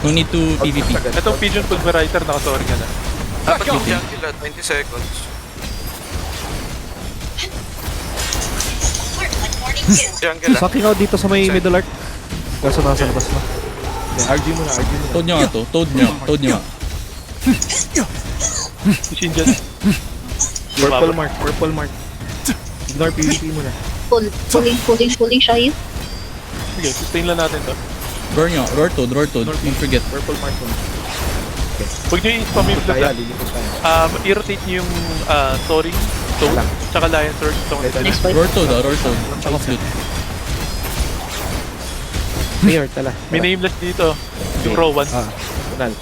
No need to PvP. Itong Pigeon Pulverizer, naka-sorry ka na. Dapat yung jungle 20 seconds. Jungle Sucking out dito sa may middle arc. Kaso nasa labas na. RG mo na, RG mo na. Toad nyo nga to. Toad nyo nga. Shin dyan. Purple mark, purple mark. Ignore PvP mo na. Pulling siya yun. Sige, sustain lang natin to. Roar nyo. Roar Toad. Don't forget. Purple mark mo na. Huwag nyo i-spam-flip Tayo, na. lilipot tayo. I-rotate nyo yung Soaring, Toad, tsaka Lion Surge. Next fight. Roar Toad. Tsaka flute. Mayor, tala. May nameless dito. Yung Rowan. Kunal.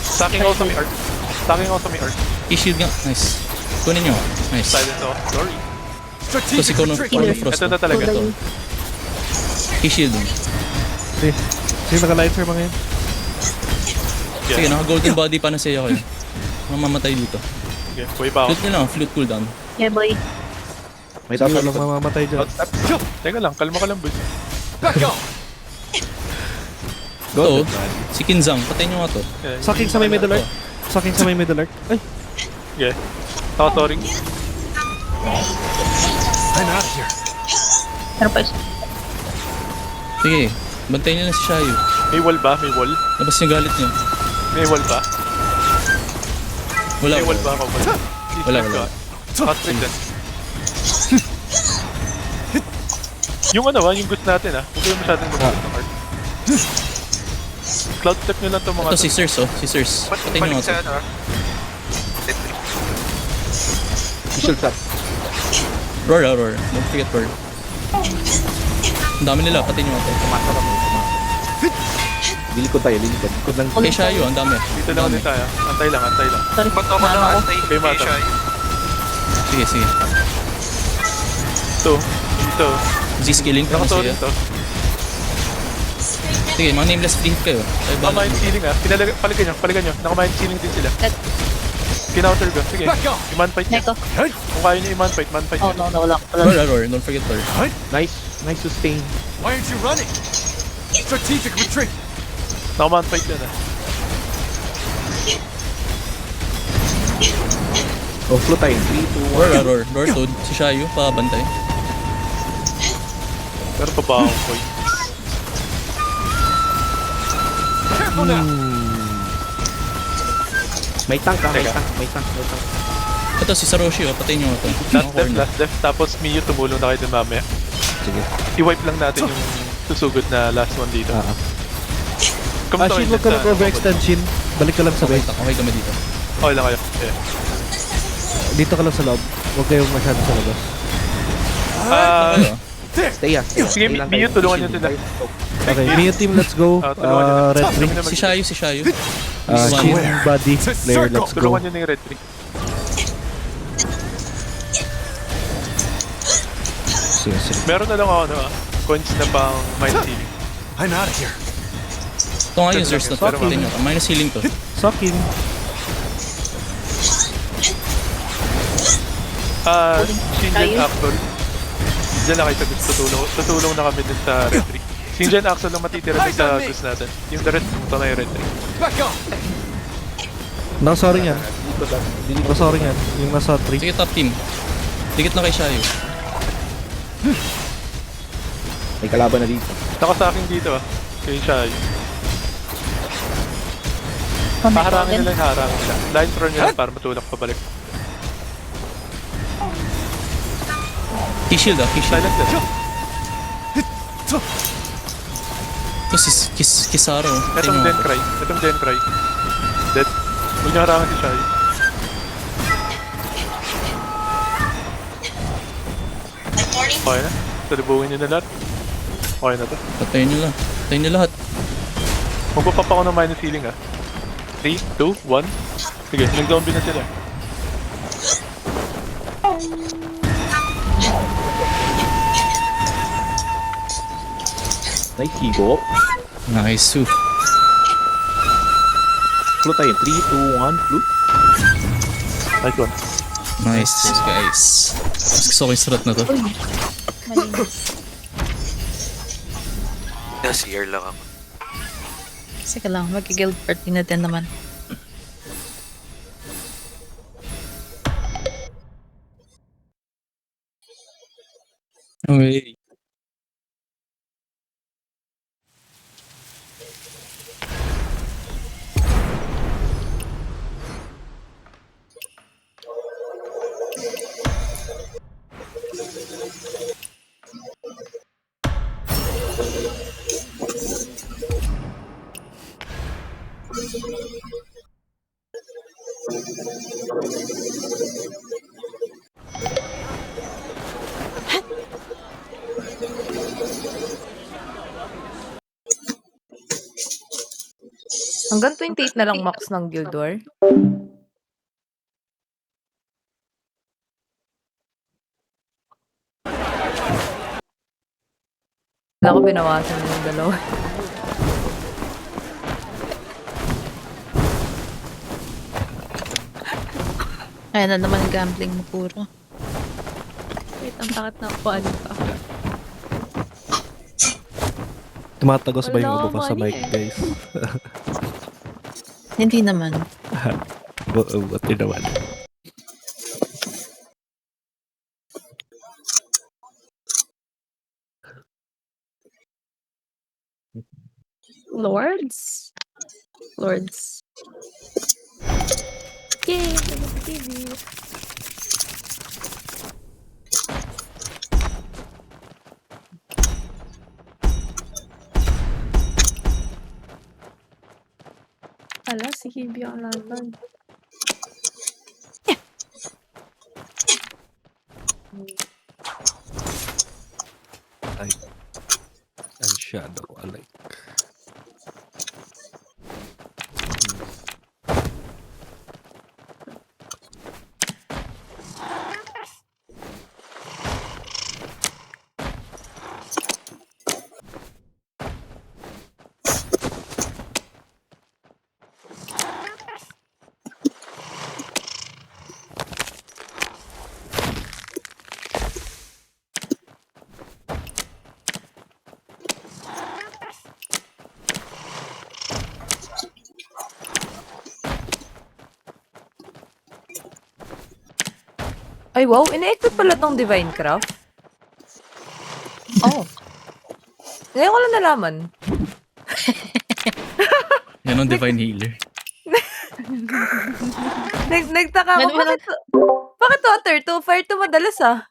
Stacking also may art. I-shield nga. Nice. Kunin nyo. Nice. Silence off. Sorry. Ito si Kono Frost. Ito na talaga to. I-shield. Sige, naka-light sir mga yun. Sige, naka-golden body pa na siya kayo. Mamamatay dito. Okay, buhay pa ako. Flute nyo lang. Flute cooldown. Yeah, boy. May Sige, tapos walang mamamatay dyan. Teka lang, kalma ka lang, boys. Toad. Si Kinzang. Patayin nyo nga to. Yeah, Sucking sa may middle arc. Ay, Okay. Naka-soaring. Pero pa isa. Sige. Bantayin nyo lang si Shayu. May wall ba? May wall? Labas yung galit nyo. May wall ba? Wala. May wall ba? Wala. Naka-strike din. Yung yung gusto natin huwag kayo masyadong mag-gusto ng art. Cloud step nyo lang itong mga Ito si Sirs Si Sirs. Patayin nyo nga to. sa ano. official shot. Roar. Don't forget roar. Ang dami nila. Patayin nyo nga to. Tumasa kami. Lilikod tayo, lilikod. Likod lang. Kay Shayu. Ang dami. Dito lang ulit tayo. Antay lang. Sorry. Ba't ako lang Nano antay? Kay Mata. Sige. Dito. Z-skilling. Naka-soaring to. Sige, mga nameless free hit kayo. Ay, bala. Naka-mind ceiling Palikan nyo. Naka-mind ceiling din sila. Kinounter ko. Sige. I-man fight nyo. Neko. Kung kaya nyo i-man fight Oh, nyo. no, wala. Roar. Don't forget roar. Nice sustain. Why aren't you running? Strategic retreat. Naka-man fight yan Oh, flow tayo. 3, 2, 1. Roar Toad. Si Shayu. Pabantay. Pero pa ba akong point? Careful now. May tank ka, may Teka. tank. Ito si Saroshi. Patayin nyo nga to. Last left. Tapos Miyu tumulong na kayo dun mamaya. Sige. I-wipe lang natin yung susugod na last one dito. Kamusta Shin, kayo huwag ka dyan sa- mag-overextend, Shin. Balik ka lang sa base. Okay kami dito. Okay lang kayo. Yeah. Dito ka lang sa loob. Huwag kayong masyado sa labas. Ano? Stay Sige, Stay lang Miyu, tayo. tulungan nyo sila. Okay, Mio team, let's go. Tulungan nyo na. Red 3. Si Shayu. Shin, body, player, let's go. Tulungan nyo na yung red 3. Sige. Meron na lang ako coins na pang mind healing. I'm out of here. Ito nga yung Sirs na to. Patayin nyo. Minus healing to. Sucking. Shinjan Axel. Diyan na kayo sa gusto tutulong na kami din sa red 3. Shinjan Axel lang matitira din sa gusto natin. Yung the red, ito na yung red 3. Back off. Nakasorry yan. Nakasorry yan. Yung nasa 3. Sige, top team. Dikit na kay Shayu. May kalaban na dito. Naka sa akin dito Kaya siya haharangin nila yung haharangin nila. Line throw nila para matulak pabalik. Key-shield. Silent din. Ito si Kisaro. Itong Den Cry. Dead. Huwag niya harangan si Shai. Okay na. Salubungin niyo na lahat. Okay na to. Patayin nyo lahat. Magpapap ako ng minus healing 3, 2, 1. Sige, nag-zombie na sila. Nice higo. Nice. Flow tayo. 3, 2, 1. Flow. Nice one. Nice, guys. Mas gusto ko yung strat na to. Nasa year lang ako. Sige lang, mag-guild party na din naman. Okay. Hanggang 28 na lang max ng Guild War. Wala ko binawasan yung dalawa. Ayan na naman yung gambling mo puro. Wait, ang takot na upuan ka. Tumatagos ba yung Wala ubo ko sa money mic, eh. guys? Hindi naman. Buti naman. Lords? Lords. Yay! TV. Ala, si Hibby ang laban. And shadow alike. Ay, wow. Ina-equip pala tong Divine Craft. Oh, Ngayon ko lang nalaman. Yan ang Divine Healer. Nagtaka ako. Ganun Bakit water to? Fire to madalas ah.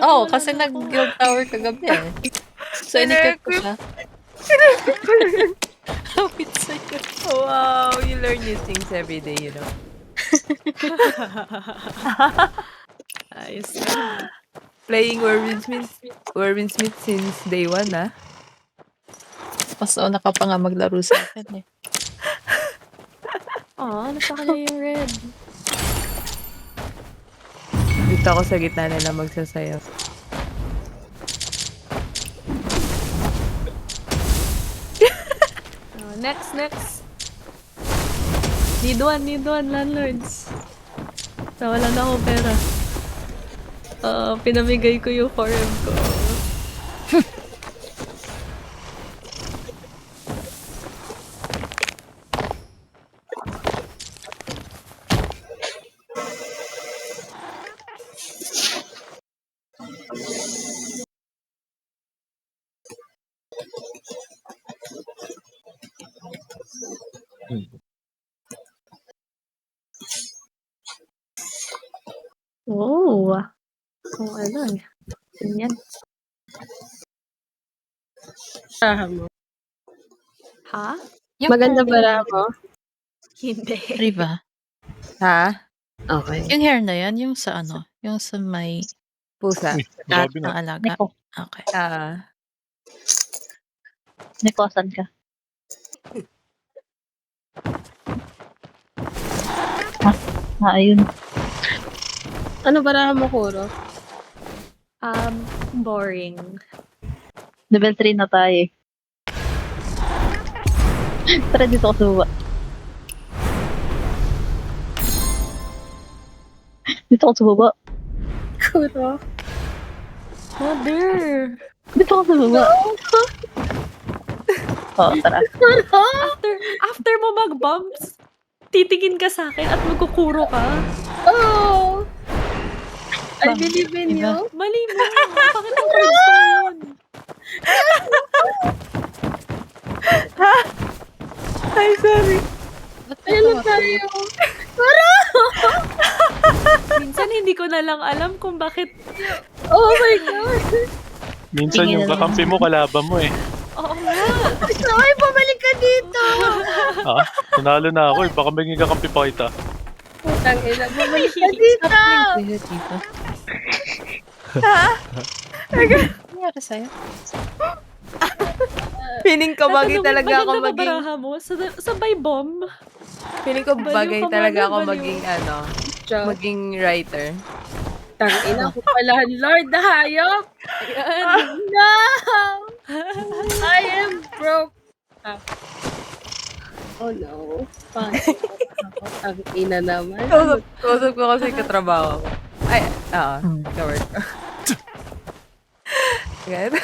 oh, kasi nag-guild tower kagabi eh. So, inikip ko siya. Hawit sa'yo. Wow, you learn new things every day, you know. Ayos. Playing Werwinsmith since day 1, ah. Mas una ka pa nga maglaro sa akin eh. Napaka niya yung red. Dito ako sa gitna nila magsasayaw. Next. Need one, landlords. Wala na ako pera. Pinamigay ko yung farm ko. Oh, kung ano eh. Ganyan. Ha? Maganda ba mo? Hindi. Riva, Ha? Okay. yung hair na yan, yung sa ano? Yung sa may Pusa. Grabe ng na. alaga. Neko, Okay. nekosan ka. Ayun. Ano barahan mo, Kuro? Boring. Level 3 na tayo eh. Tara dito ako sa baba. Dito ako sa baba. Kuro. Mother! Dito ako sa baba. Oo, tara. After mo mag-bombs, titingin ka sa akin at magkukuro ka. Oh! I believe in you. Mali mo. Bakit ang cards ko yun? Ay, sorry. Ayun na tayo. Minsan hindi ko na lang alam kung bakit. Oh my God. Minsan yung kakampi mo, kalaban mo eh. Oo nga. Ay, pabalik ka dito. Ah, nanalo na ako eh. Baka maging kakampi pa kita. Putang ina, bumalik ka dito. Ano nangyari sa'yo? Feeling ko bagay talaga ako maganda maging... babaraha mo? Sabay bomb? Feeling ko bagay Baliw ka, talaga ako baliw. maging Joke. maging writer. Tangina ko pala, Lord, hayop. Ayan. No! I am broke. Ah. Oh no. Ang ina naman. Kausap ko kasi katrabaho ko. Ay, kawork ko. Ganyan.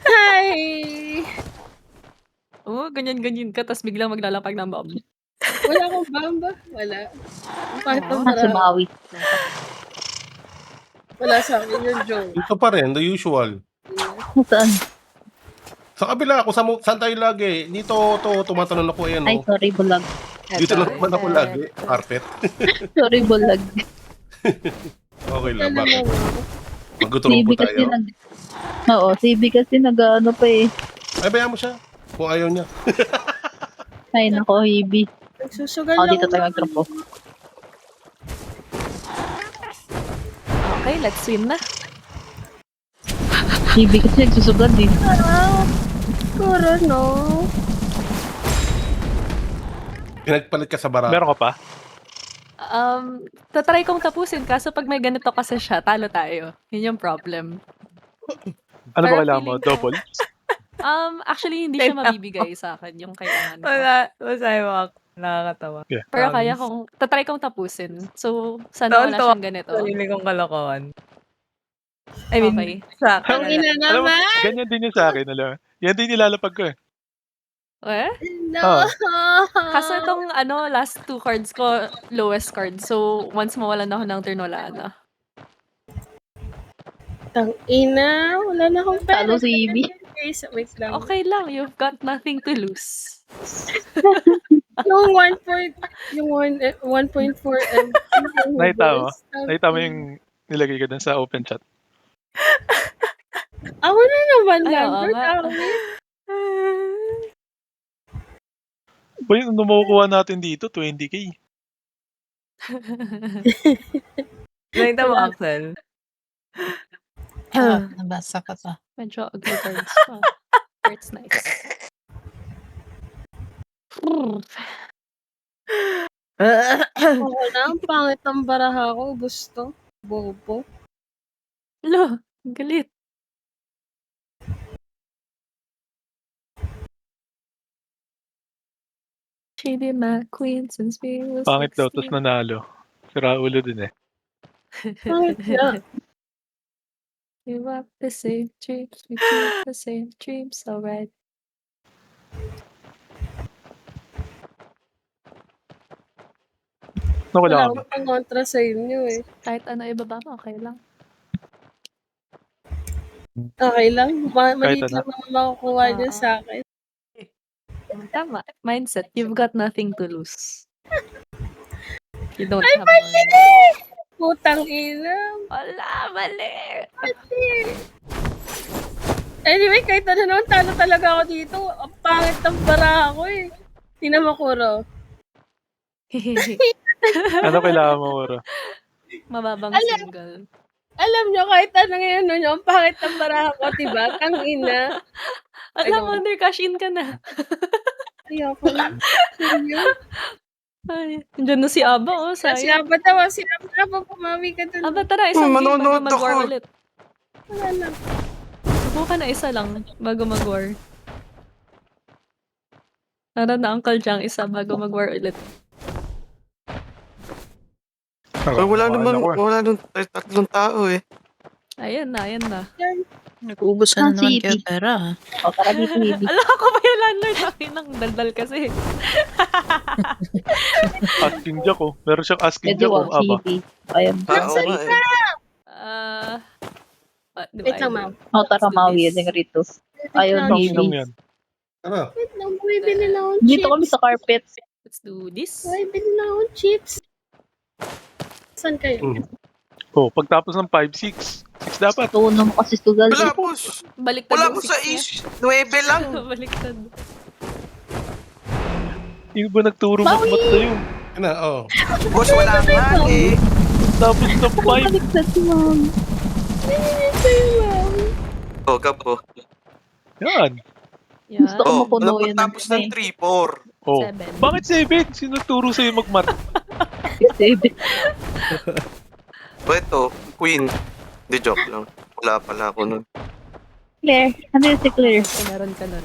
Hi! Oo, ganyan-ganyan ka, tapos biglang maglalapag ng bomb. Wala akong bamba. Wala. Kahit ang Sa bawi. Wala sa akin yung Joe. Dito pa rin, the usual. Saan? Sa kabila, saan tayo lagi? Dito, tumatanong ako eh, Ay, no? sorry, bulag. Dito lang naman ako lagi. Carpet. Sorry, bulag. Okay lang, bakit? Alam mo, Magtuturong po kasi tayo. Oo, si B kasi nag-ano pa eh. Ay, bayaan mo siya. Kung ayaw niya. Ay, nako, Hebe. Nagsusugal Oh, lang. dito tayo mag-tropo. Okay, let's swim na. Hebe kasi nagsusugal din. Kuro, no. Pinagpalit ka sa bara. Meron ka pa? Tatry kong tapusin, kaso pag may ganito kasi siya, talo tayo. Yun yung problem. Ano ba Pero kailangan mo? feeling ko- Double? Actually, hindi siya mabibigay sa akin yung kailangan ko. Masaya mo ako. Nakakatawa. Yeah. Pero kaya kong, tatry kong tapusin. So, sana wala siyang ganito. Sarili kong kalokohan. I mean, Okay. sa akin. Ang ina Alam mo, naman. ganyan din yun sa akin. Alam mo. Yan din nilalapag ko eh. Eh? No. Kaso itong last two cards ko, lowest card. So, once mawalan ako ng turn, wala na. Tang ina. Wala na akong pera. Talo si Hebe. Guys, wait lang. Okay lang, you've got nothing to lose. Yung 1.4 M. Nakita mo? Nakita mo yung nilagay ko dun sa open chat. Ako na naman, Ay, oo Lambert. nga. Boy, ano makukuha natin dito? 20k. Nakita mo, Axel? Nabasa ka pa. Medyo ugly cards pa. It's nice. Oo na, ang pangit ang baraha ko. Gusto. Bobo. Lo, galit. Shady McQueen since we was Pangit daw, 16. tapos nanalo. Sira ulo din eh. Pangit na. We walk the same dreams, we keep the same dreams, alright. Ano Wala kailangan mo? akong pangontra sa inyo eh. Kahit ano ibaba mo, okay lang. Okay lang. Maliit ano? lang naman makukuha niyo sa akin. Tama. Mindset, you've got nothing to lose. You don't Ay, have mali! money. Putang ina. Wala, mali! Anyway, kahit ano naman, talo talaga ako dito. Ang pangit ng baraha ko eh. Tingnan mo, Kuro. Ano kailangan mo, Oro? Mababang Alam. single. Alam nyo, kahit ano ngayon nun, ang pangit ng baraha ko, diba? Tang ina. Alam mo, under cash in ka na. Ayoko na. Seryo? Ay, dyan na si Aba, oh, Si sayang. Aba daw, si Aba, pumawi ka dun. Aba, tara, isang game bago manonood mag-war ako. ulit. Wala na. Subukan na isa lang bago mag-war. Tara na, Uncle Jang, isa bago mag-war ulit. Wala naman, wala nung tatlong tao eh. Ayan na, ayan na. Nag-uubos ka na naman kaya pera. O, tara dito, baby. Alam ko pa yung landlord namin ng daldal kasi. Asking Jack oh. Meron siyang asking Pwede Jack oh. wag, Aba. baby. Ayan. Oo nga eh. What do Wait I lang, do? ma'am. O, tara, Let's do Maui. this. Yan rito. Ayaw, Tanginang baby. yan. Wait lang, bumibili na akong Dito kami chips. sa carpet. Let's do this. Bumibili na akong chips. Saan kayo? Oh, pagtapos ng 5-6. 6 dapat. Tuon mo kasi sugal. Wala, boss. Baliktad Wala yung ko sa 6 niya. is. 9 lang. Baliktad. Yung ba nagturo magmat na yun? Boss, wala nga eh. Tapos na 5. Baliktad si ma'am. Oh, gabo. Yan. Yan. Gusto ko Oh, mapuno yan. tapos ng 3-4. Oh. 7. Bakit 7? Sino nagturo sa'yo magmat? O ito, Queen. Di joke lang. Wala pala ako nun. Claire. Ano yun si Claire? So, meron ka nun.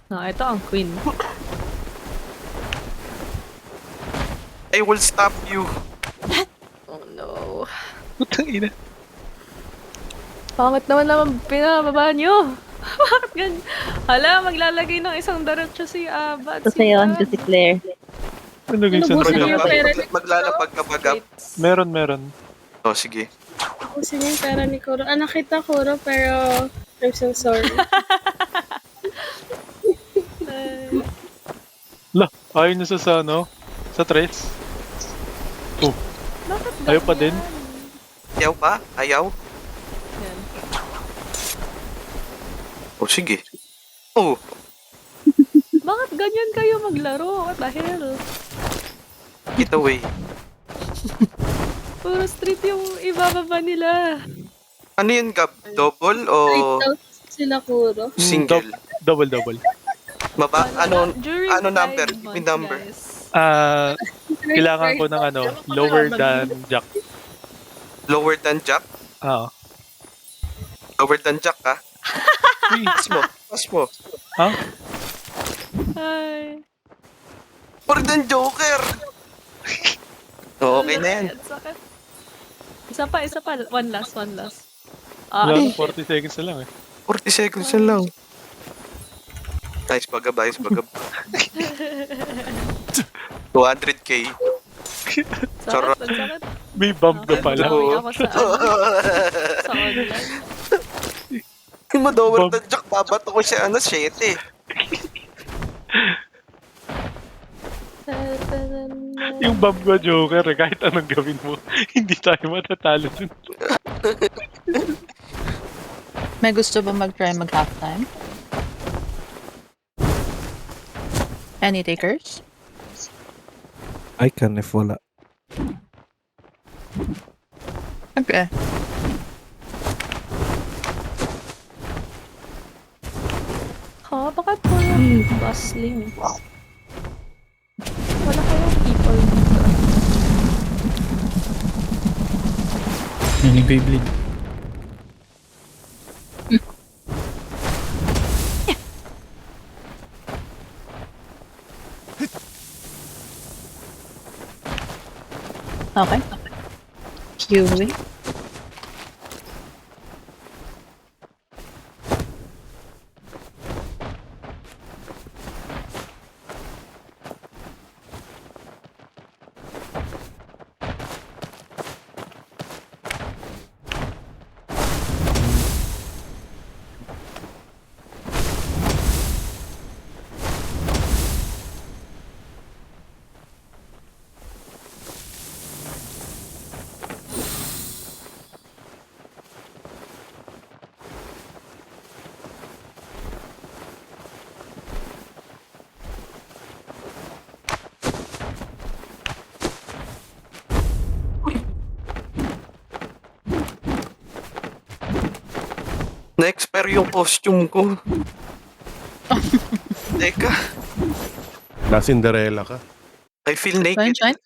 Ito ang queen. I will stop you. Oh no. Putang ina. Pangit naman pinababa nyo. Bakit ganyan? Hala, maglalagay ng isang diretso si Aba at Ito sa'yo, ano si Claire. Ano yung Ubusin niyo sandali? yung pera ni Maglalapag ka ba, Gab? Meron. Oh, sige. Ubusin niyo yung pera ni Kuro. Nakita Kuro, pero I'm so sorry. Lah, ayaw niya sa ano? Sa tres? Oh, Bakit ayaw pa din? Ayaw pa? Ayaw? Yan. Oh, sige. Oh, Bakit ganyan kayo maglaro? What the hell? get away. Puro street yung ibababa nila. Ano yun, Gab? Double o Wait, sila Kuro. single? Double. During ano number? 5 Give me months, number. guys. Kailangan ko ng ano, lower than Jack. Lower than Jack? Ah. Lower than Jack, ha? Uy, Pas mo. ha? Ay. Lower than Joker! Okay na yan. Ang sakit. Isa pa. One last. Wala, 40 seconds na lang eh. 40 seconds na lang. Nice bagab. 200k. Sakit, ang sakit. May bump na pala. Nakakawin ako sa online. Yung lower than Jack, babato ko siya, 7. Yung bump ko, Joker, eh, kahit anong gawin mo, hindi tayo matatalo dun. May gusto ba mag-try mag-halftime? Any takers? I can if wala. Okay. Bakit po yung bustling? Wala kayong people dito. Yan yung Beyblade. Okay. Queuing. Na-expire yung costume ko. Teka, Na Cinderella ka. I feel naked. Fine.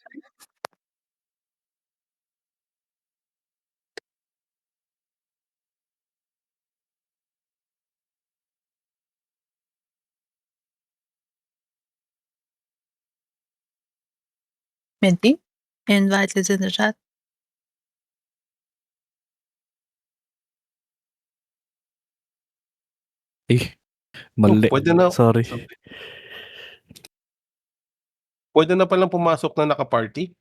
Minty, invite is in the chat. Mali. Pwede na. Sorry. Pwede na palang pumasok na naka-party.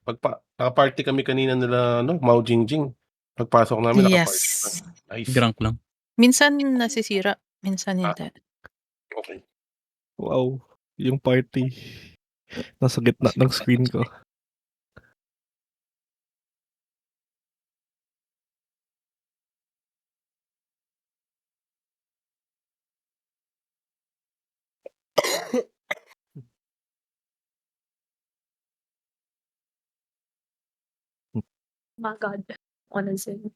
Naka-party kami kanina nila, Mao Jingjing. Pagpasok namin, naka-party na. Yes. Nice. Grank lang. Minsan nasisira, minsan hindi. Okay. Wow. Yung party. Nasa gitna ng screen ko. My God. Honestly.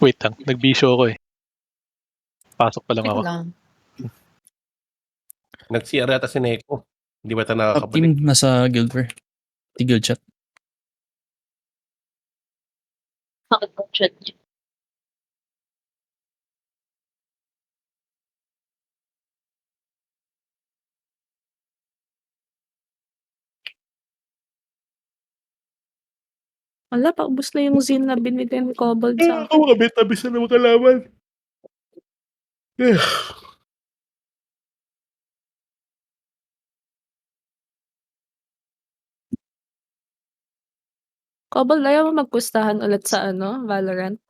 Wait lang, nagbisyo ako eh. Pasok pa lang Wait ako. lang. Nag-CR yata si Neko. Hindi ba ito Top nakakabalik? team, nasa guild war. Di guild chat. Bakit ko chat? Wala, paubos na yung Zin na binili ni Kobold sa akin. Ako kabit-abis na ng kalaban. Kobold, ayaw mo magpustahan ulit sa Valorant?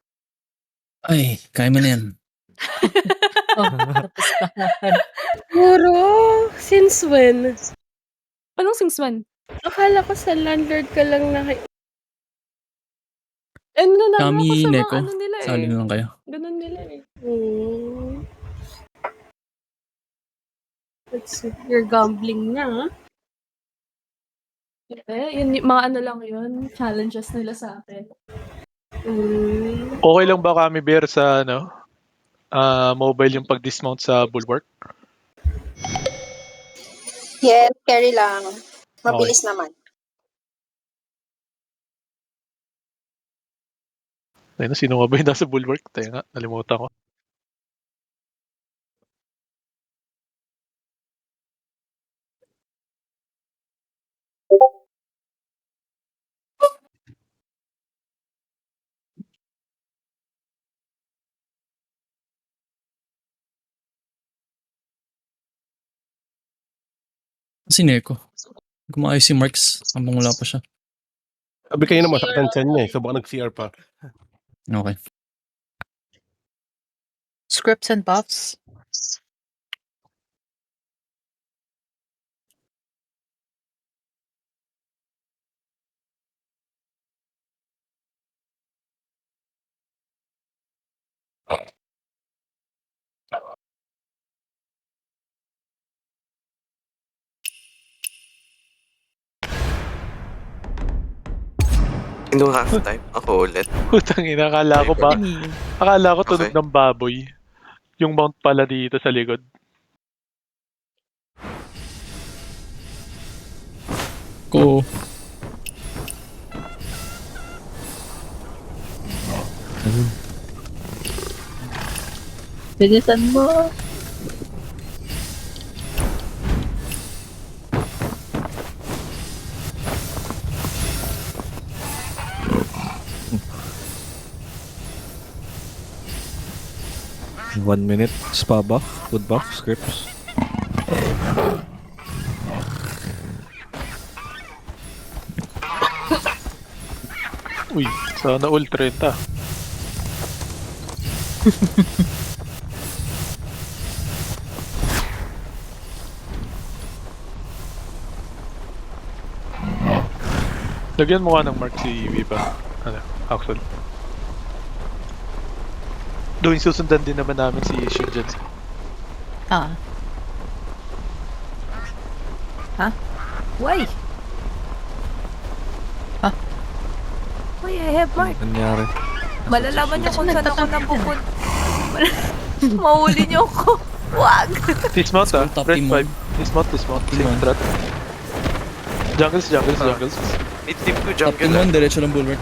Ay, kaya mo na yan. Kuro, since when? Anong since when? Akala ko sa landlord ka lang Nalaman Kami, ko sa Neko. mga nila Sali na lang kayo. Ganun nila eh. You're gambling na, ha? Yun, mga lang yun. Challenges nila sa akin. Okay lang ba kami, Bear, sa mobile yung pag-dismount sa bulwark? Yes, carry lang. Mabilis naman. Ayun, sino nga ba yung nasa bulwark? Tayo nga, nalimutan ko. Si Neko. Kumaayos si Marks habang wala pa siya. Sabi kayo na masaktan siya niya eh. So baka nag-CR pa. Okay. Scripts and buffs. Nung halftime, ako ulit. Putang ina, akala ko tunog Okay. ng baboy. Yung mount pala dito sa likod. Ko. Bilisan mo. One minute. Spa buff. Good buff. Scripts. Uy, sana all 30. Lagyan mo nga ng mark si Viva. Axel. Doon susundan din naman namin si Shinjan. Why? Why I have mark? Nangyari. Malalaman niyo kung saan ako napupun. Mahuli niyo ako. Wag! Dismount ah. Top Red team 5. Dismount. Safe strat. Jungles. Mid team 2 Top jungle. 1, diretso ng bulwark.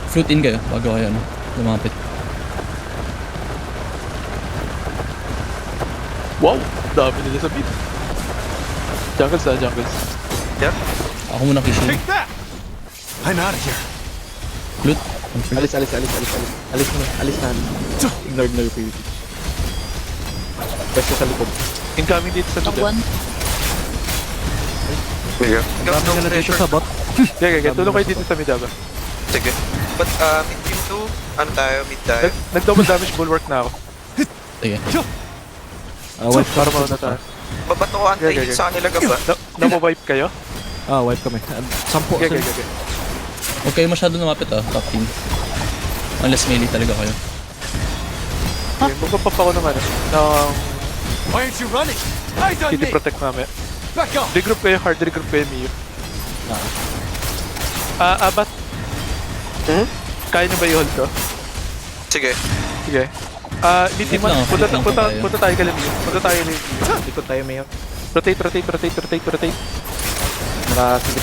Fruit in kayo bago kayo lumapit. Wow! Dami nila sa mid. Jungles. Ako muna kishing. Take that! I'm out of here. Loot. Alis na. Ignore na yung PvP. Pwesto sa likod. Incoming dito sa Top mid. 1. Sige. Dami nga na dito sa bot. Okay. Tulong kayo dito sa mid, ba? Sige. But, mid team 2, ano tayo, mid tayo. Nag-double damage bulwark na ako. Sige. Wipe Para kami. mauna tayo. Babato ko anti-heal sa kanila gaba. Napo-wipe kayo? Wipe kami. 10 Okay. sila. Huwag kayo masyado lumapit top team. Unless melee talaga kayo. Okay, magpapap ako ng Why aren't you running? Eyes on City me! Protect namin. Back off! Regroup kayo, hard regroup kayo, Miyu. Abat. Kaya niyo ba i-hold ko? Sige. Sige. Litiman, Wait lang, punta wait lang punta tayo. punta tayo kay Miyu. Punta tayo kay Miyu. Likod tayo, Mayor. Rotate. Naka-city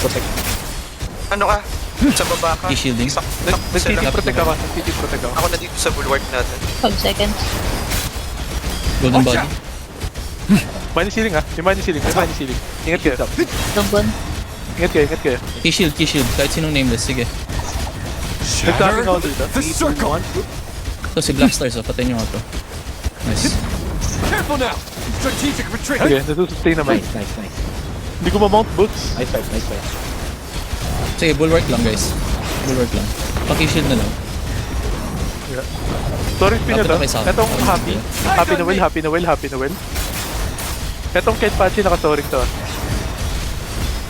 protect. Ano ka? Sa baba ka. T-shielding. Nag-city protect ako. Nag-city protect ako. Ako na dito sa bulwark natin. 5 seconds. Golden body. Money ceiling ha. May money ceiling. Ingat kayo. Top 1. Ingat kayo. T-shield. Kahit sinong nameless. Sige. Nag-coming ako dito. The circle! Ito si Black Stars. Patayin nyo nga to. Nice. Careful now! Strategic retreat! Sige, nasusustain naman. Nice. Hindi ko ma-mount boots. Nice fight. Sige, bulwark lang guys. Bulwark lang. Paki-shield na lang. Sorry, spin nyo to. Lapit na kay Sam. Etong Happy Noel. Etong Ken Pachi naka-soaring to.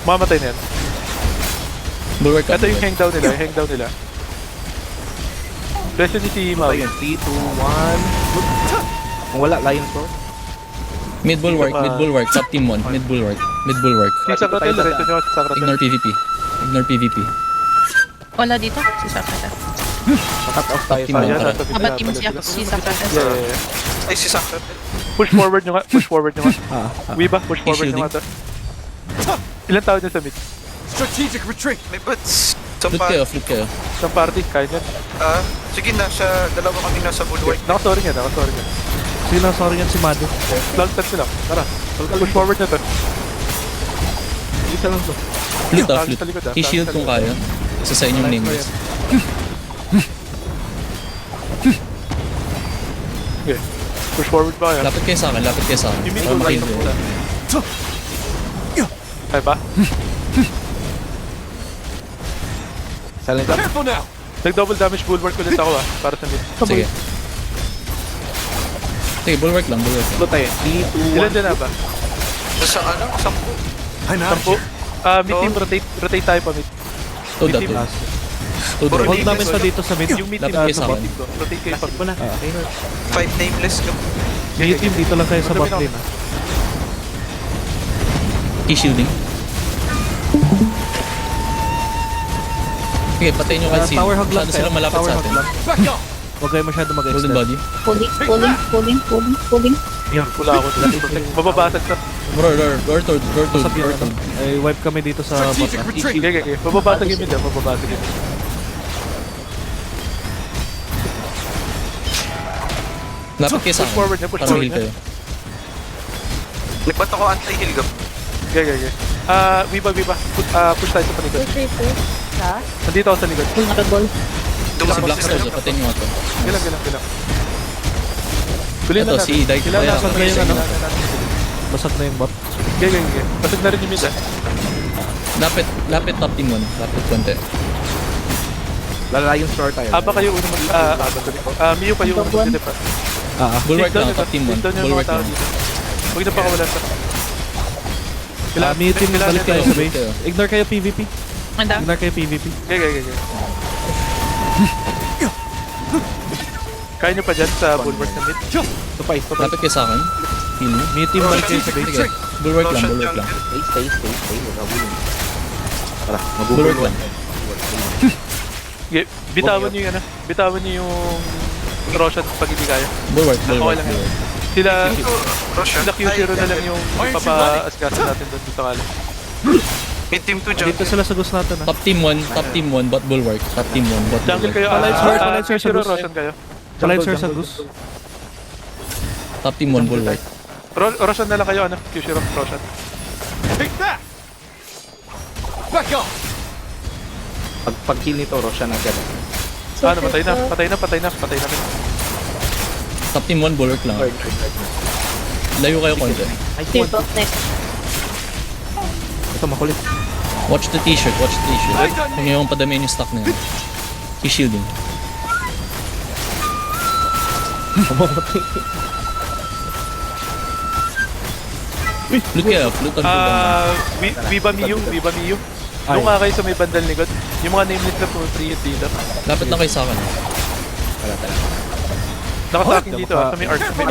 Mamatay na yan. Bulwark lang. Ito yung hang down nila. Presyo ni si Maui. 3, 2, 1. Kung wala, Lion Sword. Mid bulwark. Top team 1. Mid bulwark. Si Sakratel, reto nyo si Sakratel. Ignore PvP. Wala dito. Si Sakrata. Cut off tayo Team sa... one. Ayan, nasa mid Abat na, team pala si sila. Sakrata. Yeah. Ay, si Sakratel. Push forward nyo nga. Wiba, push forward nyo shielding. nga to. Ilan tao dyan sa mid? Strategic retreat! May boots. Sa Flip kayo. Isang party, kaya nyan. Sige na, dalawa kami nasa bulwark. Naka-soaring yan. Sino sorry yan si Mado? Flag touch sila. Tara. Push forward na to. Isa lang to. Flip. Sa likod, T-shield kung kaya. Isa sa inyong nameless. Okay. Push forward ba yan? Lapit kayo sa akin. Yung mid Para bulwark makill na kayo. puta. Kaya ba? Silent up. Careful now! Nag-double damage bulwark ulit ako para sa mid. Sige. Bulwark lang. Ito tayo. 3, 2, 1. Ilan dyan na ba? Sa 10. I'm out of 10. here! Mid team, rotate tayo pa mid. Todo. Puro Hold namin sa dito sa mid. Yung mid team, Lapit kayo sa akin. rotate kayo pa mid. na. 5 nameless ka. Mid team dito lang kayo sa bot lane. T-shielding. Sige, patayin nyo kahit sino. Tower hug lang Masyado sila malapit sa atin. Back off! Huwag kayo masyado Golden mag-extend. body. Pulling. Wala ako dito. Mababasag ka. Roar toad. Ay, wipe kami dito sa bot. Strategic retreat! Okay. Mababasag yung mid. Lapit kayo sa Push forward akin. na, push Para forward heal na. kayo. Nagbato ko anti-heal ka. Okay. Wiba. Push tayo sa paligid. Nandito ako sa likod. Si Black Stars. Patayin nyo nga to. Gilang. Kulinan Ito, si Dai. Kailangan Basag na yung ano. Basag na yung bot. Okay. Basag na rin yung mid. Lapit top team 1. Lapit konti. Lion Sword tayo. Aba kayo unang Miyu kayo unang mag-deliver. Bulwark lang. Top team 1. Bulwark lang. Huwag na pakawalan sa. Mid team, balik kayo sa base. kayo. Ignore kayo PvP. Anda. Ignore kayo PvP. Okay. Kaya nyo pa dyan sa bulwark na mid? Supay. Lapit kayo sa akin. Heal me. Mid team, balik kayo sa base. Sige. Bulwark lang. Stay. Huwag ka willing. Tara, Bulwark lang. Okay, bitawan nyo yung Roshan pag hindi kaya. Bulwark. Okay lang yun. Sila Roshan. Q0 na lang yung papa-asgasan natin doon sa kala. Mid team 2 Dito sila sa gusto natin. Top team 1. Bot bulwark. Top team 1. Bot Jungle bulwark. kayo, Palay, sir, Q0 sa Roshan kayo. Lion Sword sa Goose. Top team 1 bulwark. Roshan na lang kayo, Q0 Roshan. Take that! Back off! Pag-kill nito, Roshan agad. Patay na. Top team 1 bulwark lang. Layo kayo konti. Debuff next. Ito, makulit. Watch the t-shirt, watch the t-shirt. Kung yung padamihin yung stock na yun. I-shielding. Flute kayo, flute on cooldown. Viva Miyu. Doon nga kayo sa may bandang likod. Yung mga nameless na free hit dito. Lapit lang kayo sa akin. Nakasaking dito sa may arc. May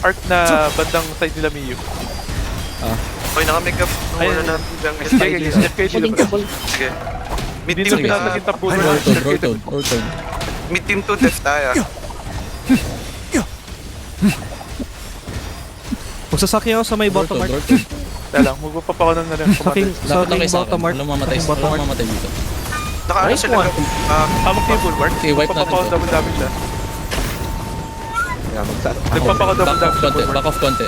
arc na bandang side nila Miyu. Okay, naka-make up. Ayun. Ano natin dyan. Sige, FK sila ba? Sige. Mid Dito team, pinatagin top bulwark. Road. mid team to left tayo. Magsasaki ako sa may bottom mark. Kaya lang, magpapapa ko ng Saking, Lapit lang saking kayo sa bottom akin. mark. Walang mamatay, Saking bottom walang mark. mamatay dito. Naka-ano sila. Hawak niya yung bulwark. Okay, wipe natin Magpapapa ko to. double damage siya. Nagpapaka double damage sa bulwark. Back off konti.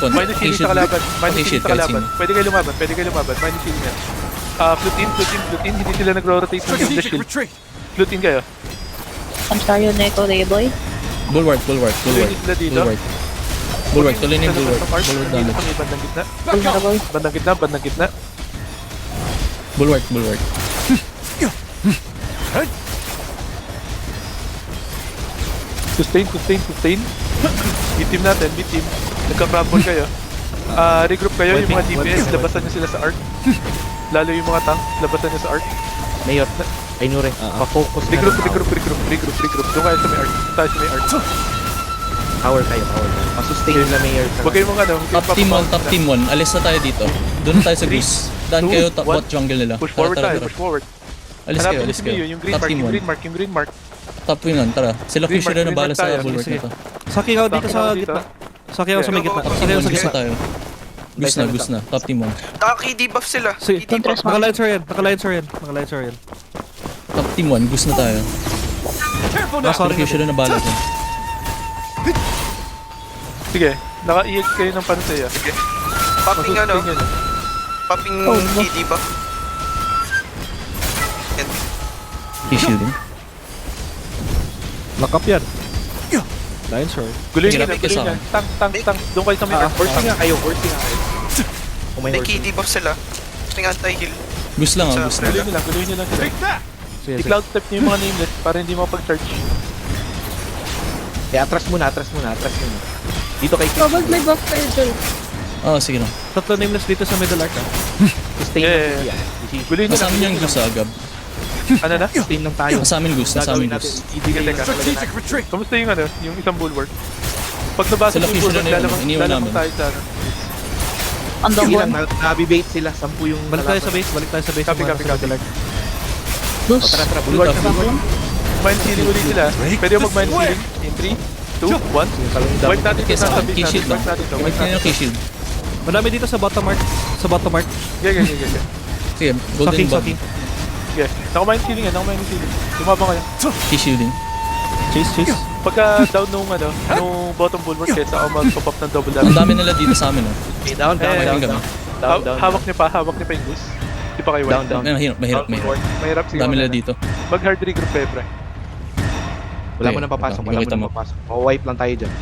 Minus healing sa kalaban. Minus Okay, healing shield, sa kahit kalaban. sino. Pwede kayo lumaban. Minus healing yan. Flute in. Hindi sila nagro-rotate ng Strategic shield. retreat. Flute in kayo. I'm sorry, Neko Layboy. Bulwark. Tuloy sila dito. Bulwark, tuloy na yung bulwark. Bulwark Bulwark dito damage. sa may bandang gitna. Vulnerable. Bandang gitna. Bulwark. Sustain. Mid-team natin, mid-team. Nagka-crumble kayo. Regroup kayo, yung mga DPS, labasan nyo sila sa arc. Lalo yung mga tank, labasan nyo sa arc. Mayor. Ay, Nure. Pa-focus na. Regroup. Doon kayo sa may arc. Tayo sa may arc. Power kayo. Pa-sustain nila Mayor. Huwag kayong mga ano. Top team 1. Alis na tayo dito. Doon na tayo sa goose. Daan kayo bot jungle nila. Push forward Tara. tayo, push forward. Alis Hanapin kayo. yung green Top mark, team 1. yung green mark. Top wing on, tara. Sila Green crucial na mark bala sa tayo. bulwark Sige. na to. Saki ako dito sa Saki ako gitna. dito. Saki ako sa may gitna. Top Saki team ako 1, sa goose gitna. na tayo. Goose na. Top team 1. Naka-KD buff sila. Sige, KD buff. naka-lancer yan. Top team 1, goose na tayo. Careful Sila now. crucial na bala dyan. Sige, naka-EX kayo ng Panacea. Popping ano? Masustain yun. Popping KD buff. Yan. Shielding. Lock up yan. Lancer. Guluhin Sige, nyo na, lapit ka sa guluhin akin. nyo. Tank. Doon kayo sa may arc. Horsing nga kayo. May KD buff sila. May anti-heal. Goose lang Sa goose na. umbrella. Guluhin nyo lang sila. Take that. Sige. I-cloud step nyo yung mga nameless para hindi makapag-charge. Atras muna. Dito kay Probably may buff kayo dun. Sige lang. Tatlo nameless dito sa middle arc. Sustain Yeah. Guluhin nyo Kasama niyo lang. yung goose agab. Ano na? Sustain lang tayo. Kasama yung goose. Teka. Strategic retreat. Kamusta yung ano? Yung isang bulwark? Pag nabasa Sila yung crucial bulwark, na yun, iniwan lalamang namin. tayo sa ano. On the one. Nabibait sila. 10 yung... Balik tayo sa base. Copy. Boost. Bulwark na Back bulwark. Minus healing ulit sila. Pwede yung mag-minus healing. In 3, 2, 1. Wipe natin ito sa base Key natin. shield lang. Wipe natin ito. Wipe na yung key shield. Madami dito sa bottom mark. Yeah. Sige, golden bomb. Saking. Yeah. Naka-minus healing yan. Lumabang kayo. Key shielding. Chase. Pagka down nung bottom bulwark kesa ako mag-pop up ng double Ang damage. dami nila dito sa amin. Down. Wiping kami. Hawak niya pa yung goose. Di pa kayo wipe. Mahirap. Mahirap sige. Dami nila dito. Mag-hard regroup kayo, pre. Wala mo nang papasok. Wipe lang tayo dyan.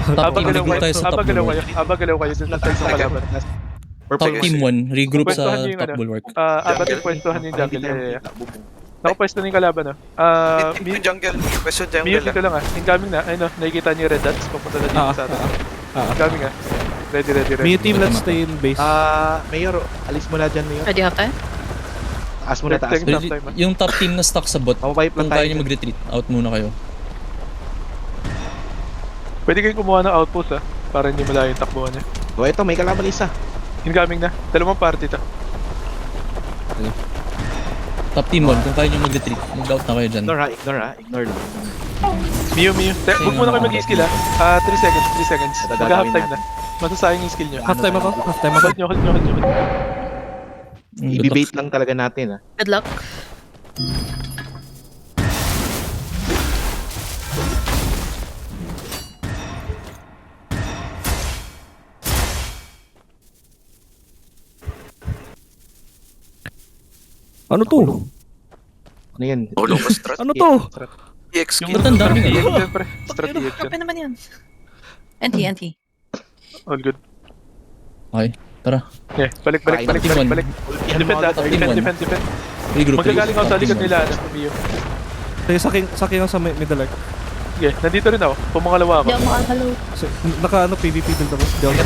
Top team, regroup tayo sa top bulwark. Abagalaw kayo dun sa side ng kalaban. Top team 1, regroup Pwestuhan sa niyo yung top ano. bulwark. Abat yung pwestuhan yung jungle. Yeah. Nakapwesto na yung kalaban, no? Mid team to jungle. Pwesto Mute jungle. dito lang incoming na. Ayun, no? Nakikita niyo yung red dots. Papunta na dito sa atin. Incoming Ready. May team, let's stay in base. Mayor, alis mo na dyan, Mayor. Ready half time? Taas mo na, taas. Second half time, Yung top team na stuck sa bot, Wipe lang kung kaya tayo. nyo mag-retreat, out muna kayo. Pwede kayong kumuha ng outpost, para hindi malayo yung takbuhan niya. O, ito, may kalaban isa. Incoming na. Dalawang party to. Top team 1, kung kaya nyo mag-retreat, mag-out na kayo dyan. Ignore lang. Miu. Huwag muna kayo mag-skill, 3 seconds. Mag-half time na. Masasayang yung skill nyo. Half time ako. Hold nyo. I-debate lang talaga natin, Good luck. Ano to? Ano yan? Tulong ko strat. Ano to? EX Yung Ba't ang dami ngayon? Siyempre, strategic Ano yan. naman yan? NT. All good. Okay, tara. Okay, balik. Team one. Defend ah. Team one. Defend. Regroup. Magagaling ako sa likod Team one. nila, ano, Mio. Sige, saking ako sa middle arc. Okay, nandito rin ako. Pumangalawa ako. Hindi ako makakalaw. Naka ano, PvP build ako. Di ako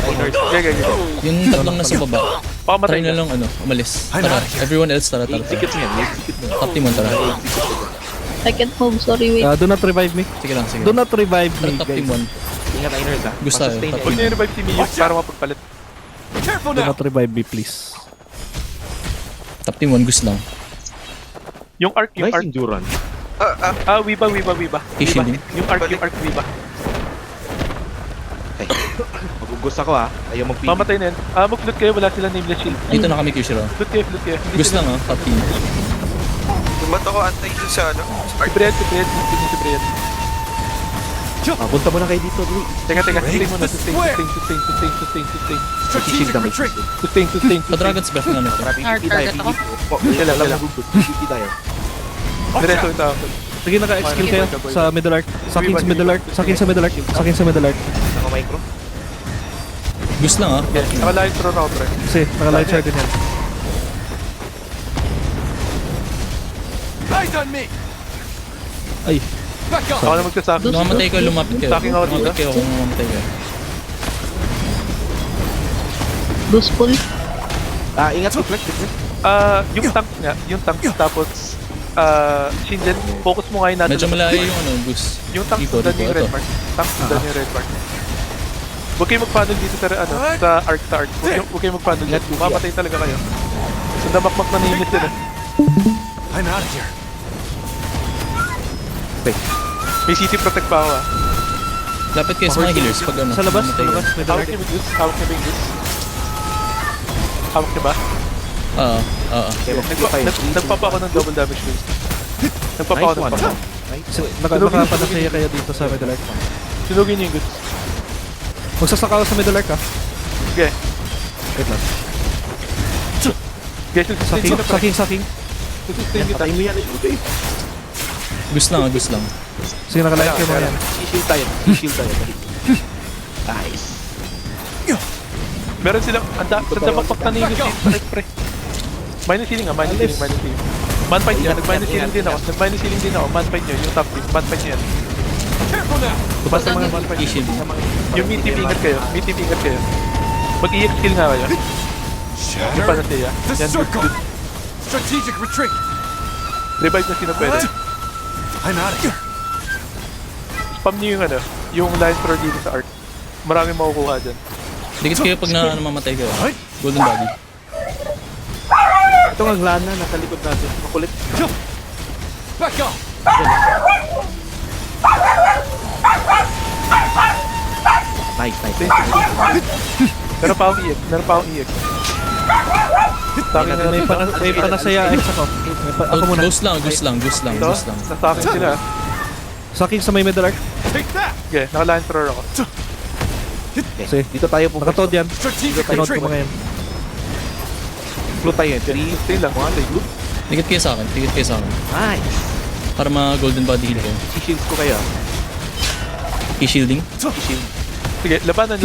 Okay. Yung tatlong nasa baba. Pakamatay Try na na. lang umalis. Tara, everyone else tara. Sikit niyan. Top team 1 tara. I can't move, sorry, wait. Do not revive me. Sige lang, sige. Do not revive Tara, me, top team guys. 1. Ingat Einers ha. Gusto tayo, Masustain top yan. Huwag niyo revive si Mio para mapagpalit. Careful Do now. not revive me, please. Top team 1 gusto lang. Yung arc. Nice endurance. Wiba. Shielding. Yung arc, Wiba. Okay. Magugus ako ha. Ayaw mag-PvP. Mamatay na yan. Mag-loot kayo, wala sila nameless shield. Dito na kami, Kushiro. Loot kayo. Hindi Gusto sila- lang top team. Ba't ako antay dun sa ano? Si Brian. Punta mo na kayo dito, Louie. Teka. Sustain muna. Sustain. Strategic retreat. Sustain. Pa-Dragon's Breath nga nito. PvP tayo. Target ako. Kailan. Magugus. PvP tayo. Diretso ito ako. Sige, naka-skill kayo sa middle arc. Saking sa middle arc. Naka-micro. Gusto lang ah. Okay, nakalain throw na ako, pre. Kasi, naka-light shard din yan. Eyes on me. Ay, Back up. Ako na magsasabi. Kung mamatay ko, lumapit kayo. Talking ako dito. Lumapit kayo kung mamatay kayo. Boost pull. Ingat reflect. Yung tank, tapos, Shinjen, focus mo ngayon natin. Medyo malayo yung boost. Yung tank Rico, sundan yung ito. red mark. Tank sundan yung red mark. Huwag kayo mag-funnel dito sa arc. Huwag kayo mag-funnel dito. Mamatay talaga kayo. So, namakmak na ninit yun. I'm out of here. May city protect pa ako. Lapit kayo sa mga healers pag sa labas, mamatay kayo. middle Hawak arc. niyo yung Goose. Hawak niyo ba? Nagpapa ako ng double damage boost. Nagpapa ako ng papa. Nakapanasaya kayo dito sa middle arc. Sunugin niyo yung Goose. Magsasaka ako sa middle arc, ah. Okay. Wait lang. Guys, Saking. sustain kita. Patay mo yan. Gusto lang. Sige, naka-light kayo mga yan. I-shield tayo. Nice. Meron silang, sa damakpak na ninyo dito sa pre. Minus healing. Man fight niya, nag-minus healing din ako. Man fight niyo, yung top team. Man fight niyo yan. Careful now. Basta mga man fight. I-shield. Yung mid team ingat kayo. Mag-EX kill nga kayo. Yung panasaya. The Yan, circle. good. Strategic retreat. Revive na sino pwede. I'm out of here. Spam niyo yung line throw dito sa arc. Marami makukuha dyan. Dikit kayo pag namamatay kayo. Golden body. Ito ang lana nasa likod natin. Makulit. Back up. Nice. Meron pa akong EX. Sabi na May panasaya X ako. Ako muna. Ghost lang. ito. Nasa akin sila. Saking sa may middle arc. Take that. Okay, naka-line thrower ako. Sige, Dito tayo po. nakatod yan. Strategic Pinod ko retreat. mga yan. Float tayo. 3. Stay lang. Dikit kayo sa akin. Nice. Para ma-golden body heal kayo. I-shield ko kayo. I-shielding. I-shield. Sige, labanan.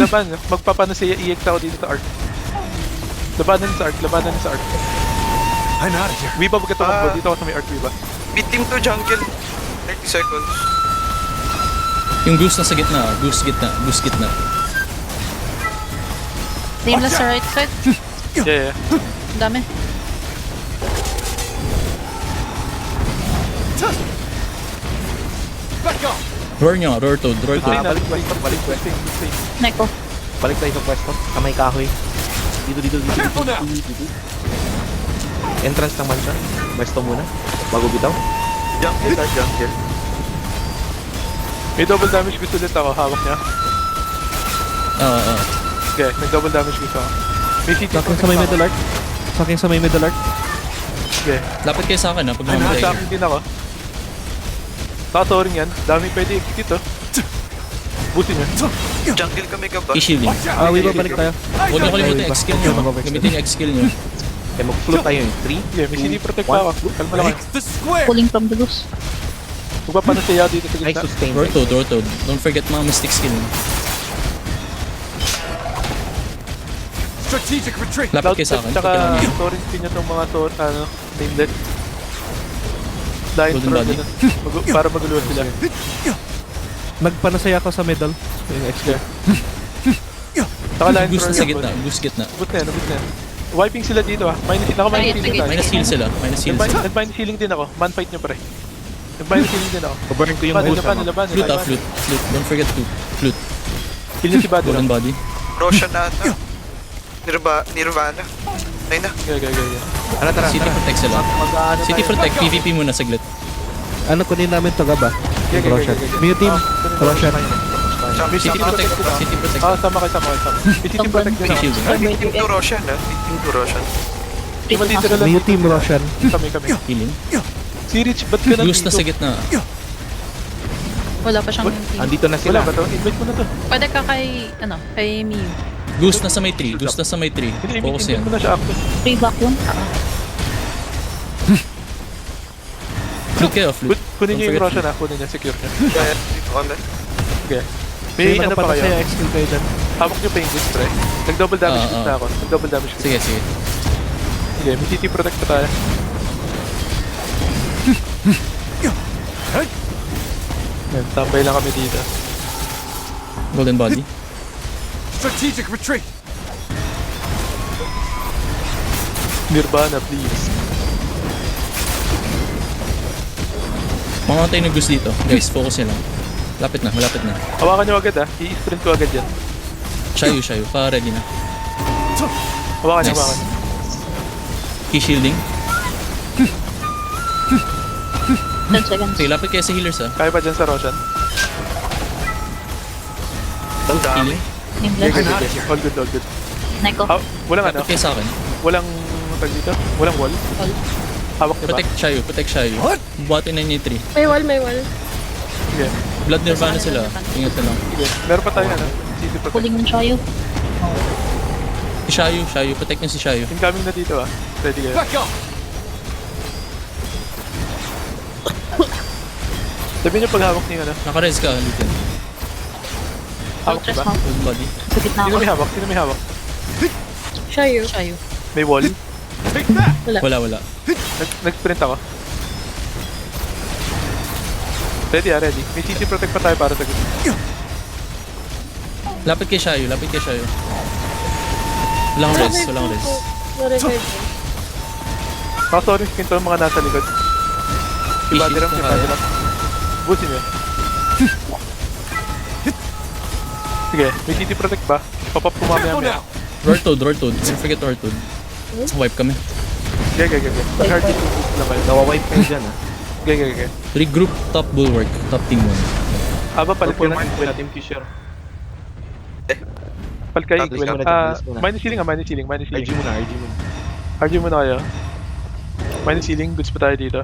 Magpapanasaya EX ako dito sa arc. Labanan sa arc. I'm out of here. Wiba, huwag ka tumakbo. Dito ako sa may arc, Wiba. Beat team to jungle. 30 seconds. Yung goose nasa gitna. Goose gitna. Nameless sa right side. Yeah. Ang dami. Back up. Roar nyo. Roar toad. Stay na. Balik pwesto. Stay. Neko. Balik tayo sa pwesto. Sa may kahoy. Dito. Careful now. Entrance ng mansion. Pwesto muna. Bago bitaw. Jungle. May double damage gusto ulit ako. Hawak niya. Okay, nag-double damage gusto ako. May city Saking sa may middle arc. Okay. Lapit kayo sa akin pag mamatay Sa kayo. akin din ako. Tatoring yan. Dami pwede execute Busin niya. Jungle kami ka ba? I-shielding. Wiba, balik tayo. Huwag nyo kalimutan yung X-skill nyo. Gamitin yung X-skill nyo. Kaya mag-float tayo yung 3. Yeah, may CD protect pa ako. Kalma lang kayo. The square. Pulling from the goose. Magpapanasaya dito sa Nice gitna. sustain. Roar toad. Don't forget mga mystic skill nyo. Strategic retreat. Lapit kayo sa akin. Tsaka Pagka lang- Thorin Spin nyo itong mga nameless. Dahil Golden throw, body. ganun. Para magulo sila. Nagpanasaya ako sa middle. Yung extra. Saka line Goose na throw sa yan, gitna. boss. Goose gitna. Ubus na yan, ubus na yan. Wiping sila dito ah. Naka-minus healing tayo. Minus heal sila. Nag-minus healing din ako. Man fight nyo pre. Nag-minus healing din ako. Coverin ko yung Laban, boost. laban, laban. Flute ah, flute. Don't forget flute. Flute. Heal nyo si Bado Golden lang. body. Roshan na ata. Nirvana. Ay na. Okay. Ano, tara, City protect sila. City protect. PvP muna saglit. Ano kunin namin to gaba? Okay. Roshan. Mew team. Roshan. City protect. City protect. Sama kayo. May city protect din ako. Shield. Team to Roshan ha. Team to Roshan. Matitira lang Mew team Roshan. kami. Healing. Si Rich, ba't ka Goose na nandito? sa gitna. Wala pa siyang team. Andito na Wala sila. ba to? Invite mo na to. Pwede ka kay Miu. Goose na sa may 3. Goose na sa may 3. Hindi, Focus invite yan. mo na siya active. Free back yun? Flute kayo, flute. Kunin nyo yung Don't Roshan ah. Kunin nyo, secure nyo. Kaya dito kami. Okay. May Sino ano pa kayo? nakapanasaya XP kayo dyan? Hawak nyo pa yung goods, pre. Nag-double damage Ah, goods ah. na ako. Nag-double damage goods. Sige. Sige, may city protect pa tayo. Yan, tambay lang kami dito. Golden body. Strategic retreat. Nirvana, please. Mga tayo ng Goose dito. Guys, focus nyo lang. Malapit na. Hawakan nyo agad ah. I-sprint ko agad yan. Shayu. Pa-ready na. Hawakan nyo, Nice. hawakan nyo. Key shielding. 10 seconds. Sige, lapit kayo sa healers ha. Kaya pa dyan sa Roshan? Ang dami. Healing. Nameless. All good. Neko. Walang ano? Lapit kayo sa akin. Walang tag dito? Walang wall? Wall. Hawak nyo ba? Protect Shayu. Buhatin na niyo yung 3. May wall. Sige. Blood Nirvana sila. Ingat na lang. Sige. Meron pa tayo ano? City protect. Pulling ng Shayo. Si Shayu. Protect niyo si Shayu. Incoming na dito ah. Ready kayo. Back off. Sabihin nyo pag hawak niyo ano? Naka-res ka, Lutin. Hawak nyo ba? Golden body. Sa gitna Sino ako. may hawak? Sino may hawak? Shayo. Shayo. May wall? Take that. Wala. Nag-sprint ako. Ready. May city protect pa tayo para sa gusto. Lapit kay Shayu. Walang res. Na-revive ko. Sorry, skin to mga nasa likod. Iba Issues diram. na kaya. Busin nyo. Sige, may city protect ba? Pop-up ko Careful mamaya. now. Roar Toad. Don't forget Roar Toad. Wipe kami. Okay. Mag-hard hit lang kayo. Nawawipe kayo dyan, ha? Okay. Regroup top bulwark. Top team 1. Aba, palit ko na. Team Kisher. Palit kayo. Tatlis muna, tatlis muna. Minus healing. RG muna. RG muna kayo. Minus healing, goods pa tayo dito.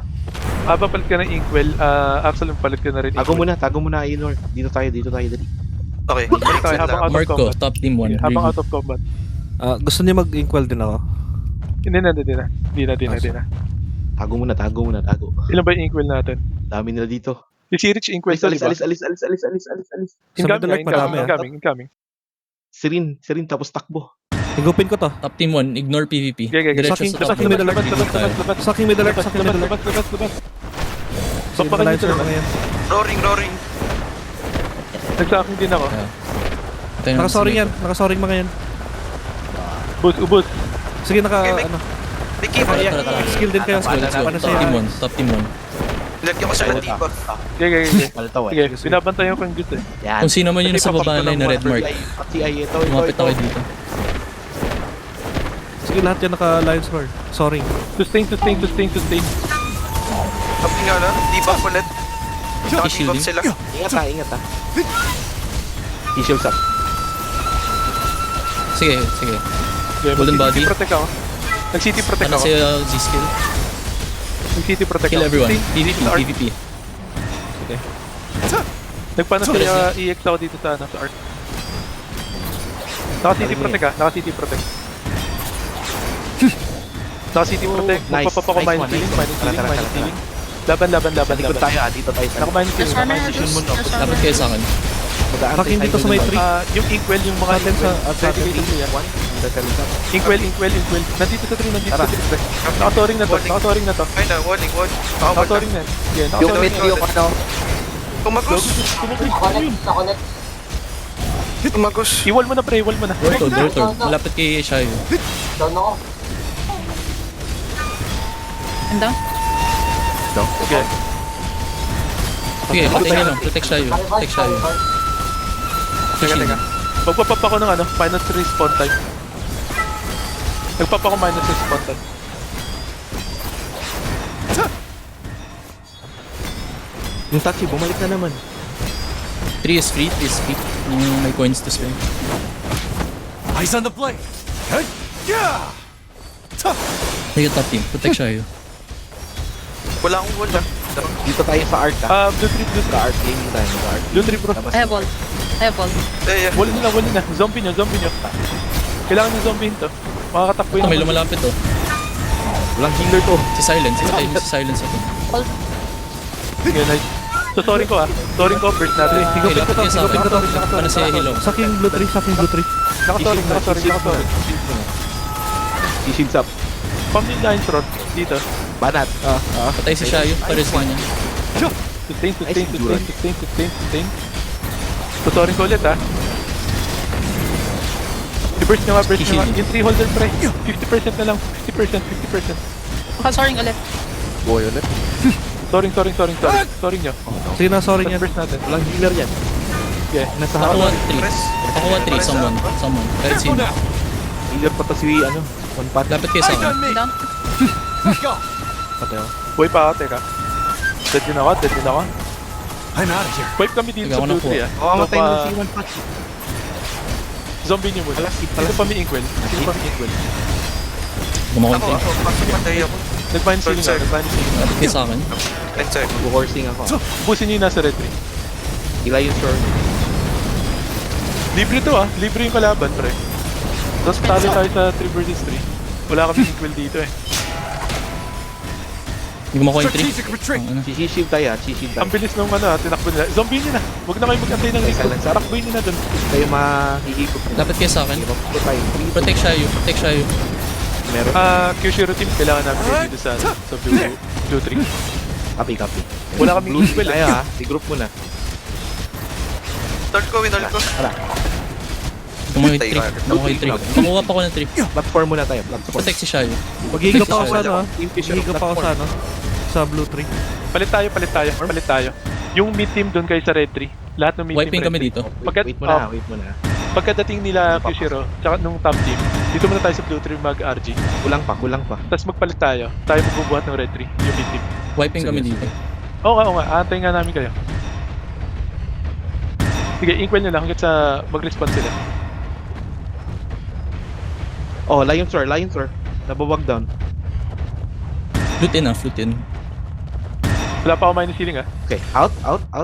Aba, palit ka ng Inkwell. Axel, palit ka na rin. Tago muna, Inor. Dito tayo, dali. Okay. Palit tayo habang out of Mark ko. combat. Top team 1. Habang out of combat. Gusto niyo mag-inquel din ako? Hindi na. Tago muna. Ilan ba yung Inkwell natin? Dami nila dito. Si Rich Inkwell sa liba. Alis. Sa middle light madami Incoming. Sirin, tapos takbo. Higupin ko to. Top team 1. Ignore PvP. Okay. Diretso sa top Saking middle bulwark. light. Regroup tayo. Saking middle light. Labas. Saking middle light sir mga yan. Roaring. Nagsaking din ako. Tayo na Nakasoring mga yan. Ubus. Sige, Okay, May keep. Tara. skill din kayo. Let's go. Top team 1. Lagyan ko siya ng debuff. Okay. Palitaw Sige, binabantayan ko yung goods eh. Yan. Kung sino man yun sa baba line na red mark. Pati ay ito. Lumapit ako dito. Sige, lahat yan naka-lines bar. Soaring. Sustain. Tapos nga na, debuff ulit. Naka-debuff shielding. sila. Ingat ha. T-shields up. Sige. Golden body. Protect ako. Nag-city protect Ano ako. si Z-skill? Nag-city protect Kill ako. everyone. Sustain. PvP. Nagpaano sila EX ako dito sa art. Naka-city protect ah. Naka-city protect. Nice. Magpapapa ko Nice minus one, healing. nice one. Tara. Laban. Likod tayo ha. Dito tayo. Naka-minus healing. Sana Position mo, no? Lapit kayo sa akin. Saking dito sa may tree. Yung Inkwell, yung mga Sa atin Inkwell. sa Ready kayo sa tree, ah. Inkwell. Nandito sa tree, nandito sa tree. pre. Nakatoring na to, nakatoring na to. Ay na, walling. Nakatoring na. Yeah, nakatoring na. Tumagos. Tumagos. Iwal mo na pre, iwal mo na. Dortor. Malapit kay Shayo. And down? Okay. Sige, patay niya lang. Protect Shayo. Protect Shayo. Teka. Magpapap ako ng ano, minus respawn time. Nagpap ako minus respawn time. Yung taxi, bumalik na naman. 3 is free. Yung may coins to spend. Eyes on the blade. Hey, yeah. Sige, top team. Protect Shayo. Wala akong wall. Dito tayo sa art Blue tree. Art gaming tayo. Art. Blue tree bro. I have wall. Yeah. Wall na. Zombie nyo. Kailangan yung zombie to. Makakatakbo Ito, yun. may lumalapit oh. Walang healer to. Si Silence. Patay mo si Silence ako. Sige, nice. So sorry ko first natin. Okay, lapit kayo sa akin. Ano si Hilo? Saking blue tree. Nakatoring. I-shields up. Pump yung line front. Dito. Banat. Patay si Shayo. Pares niya. Sustain. Tutoring ko ulit, ha. I-burst nga. Yung 3 holder pre. 50% na lang. 50%. Sorry ulit. Boy ulit. Sorry nyo. Sige na, sorry niyan. Burst natin. Walang healer yan. Yeah. Nasa Ako harapan. 1-3. Someone. Red Careful team. now. Healer pa to si one pat. Lapit kayo sa Eyes akin. on me. Down. Back off. Patay ako. Buhay pa ako, teka. Dead din ako. I'm out of here. Wipe kami dito Sige, sa ako blue na po. tree, ah. Oo, matay So, na pa- si one pat. Zombie nyo muna. Sino pa may Inkwell? Gumawa Ako, yung pasok patay ako. Nag-bind ceiling nga. Lapit kayo sa akin. Let's check. Horsing ako. Busin nyo yung nasa red tree. Ila yung sword. Libre to, ah. Libre yung kalaban, pre. Tapos talo tayo sa 3 versus 3. Wala kami Inkwell dito, eh. Hindi gumawa yung 3. Strategic retreat. Shield tayo. Shield tayo. Ang bilis nung tinakbo nila. Zombie nyo na. Huwag na kayo mag-antay ng recall. Takboy nyo na dun. Tayo mahihigop. Lapit kayo sa akin. Protect Shayo. Meron. Kyushiro team, kailangan namin kayo dito sa blue tree. Copy. Wala kaming Blue Inkwell, tayo eh. ha. I-group mo na. Winol ko. Gumawa yung 3. Kumuha pa ko ng 3. Platform muna tayo. Platform. Protect si Shayo. Mag-higop ako sa sa blue tree. Palit tayo. Yung mid team doon kayo sa red tree. Lahat ng mid team Wiping red kami tree. dito. Wait mo na. Pagkadating nila Kyushiro, tsaka nung top team, dito muna tayo sa blue tree mag-RG. Kulang pa. Tapos magpalit tayo. Tayo magbubuhat ng red tree, yung mid team. Wiping kami dito. Oo nga. Aantayin nga namin kayo. Sige, inkwell nyo lang hanggang sa mag-respawn sila. Oh, Lion Sir. Nabawag down. Flute in. Wala pa ako minus healing, ah. Okay, out.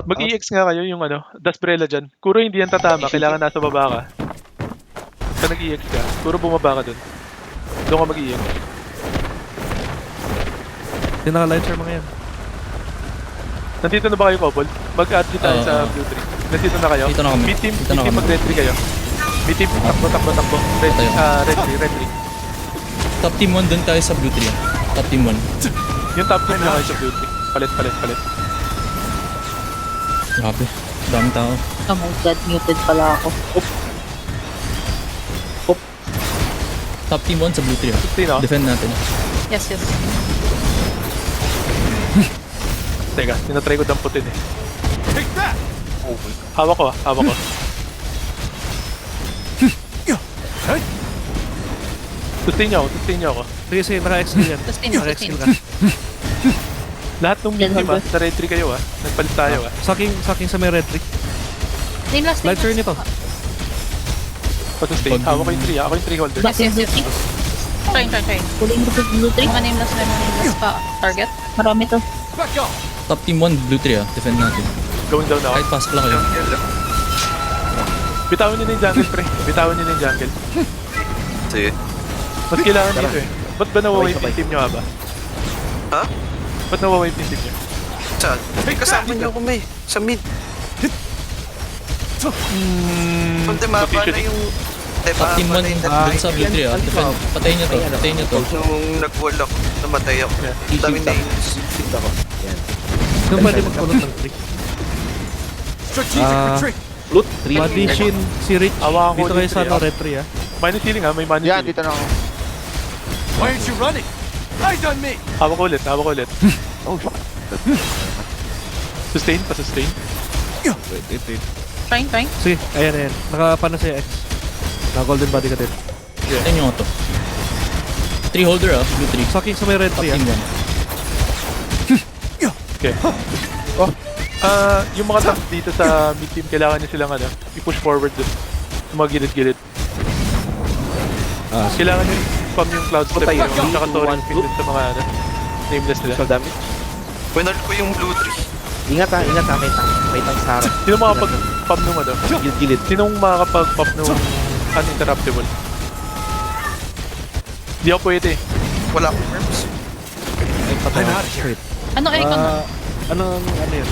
Mag-EX nga kayo yung Dasbrella dyan. Kuro hindi yan tatama, kailangan nasa baba ka. Pag nag-EX ka, kuro bumaba ka dun. Doon ka mag-EX. Hindi naka-Lion Sir mga yan. Nandito na ba kayo, Couple? Mag-add tayo sa blue tree. Nandito na kayo? Dito na kami. Mid team Dito na kami. mag-red tree kayo. Mid team, takbo. Red tree. Top team 1 dun tayo sa blue 3. Top team 1. Yung top team na kayo sa blue tree. Palit. Grabe. Daming tao. Oh my god, muted pala ako. Top team 1 sa blue 3. 16, oh. Defend natin. Yes. Teka, tinatry ko damputin, eh. Take that. Hawak ko. Sustain nyo ako. Sige, naka-exkill yan. Sustain. Naka-exkill ka. Lahat ng mid team, sa red tree kayo, ah. Nagpalit tayo, ah. Saking sa may red tree. Nameless. Light Sir nito. Pag-sustain, hawak ko yung 3, ako yung 3 holder. Yes. Try. Kuling ko blue tree. Nameless pa. Target. Marami to. Back off. Top team 1 blue 3 Defend natin. Going down na ako. Kahit pasok lang kayo. Bitawin nyo na yung jungle, pre. Sige. Mas kailangan dito, eh. Ba't ba nawawipe yung team nyo, ba? Ha? Ba't nawawipe yung team nyo? Saan? Kasama niyo ako, may. Sa mid. Kundi mapa na positioning. yung... Top team 1 dun sa blue 3 ah. Defend. Patayin niyo to. Patayin niyo to. Nung nag-wall ako, namatay ako. Ang dami na yun. Kung pwede magpulot ng trick. Strategic retreat. Loot, 3. Madishin, si Rich. Awa ko Dito kayo dito, sa ah. retry ah. Minus healing ha, may minus healing. na ako. Why aren't you running? Eyes on me. Hawak ko ulit. Oh, fuck. Sustain, pa-sustain. Wait. Trying. Sige, ayan. Nakapana si X. Naka-golden body ka din. Patayin niyo nga to. 3 holder ah. Blue 3. Sucking sa may red Top tree team ah. 1. Okay. Yung mga tank dito sa mid team, kailangan niya silang i-push forward dun. Yung mga gilid-gilid. Kailangan nyo spam yung cloud step yung tsaka torrent pin dun sa mga nameless nila. Winner ko yung blue 3. Ingat ha, may tank sa harap. Sino makapag-pop nung Gilid. Sinong makakapag-pop nung uninterruptible? Di ako pwede. Wala akong herbs. I'm out of here. Ano icon nun? Ano yun?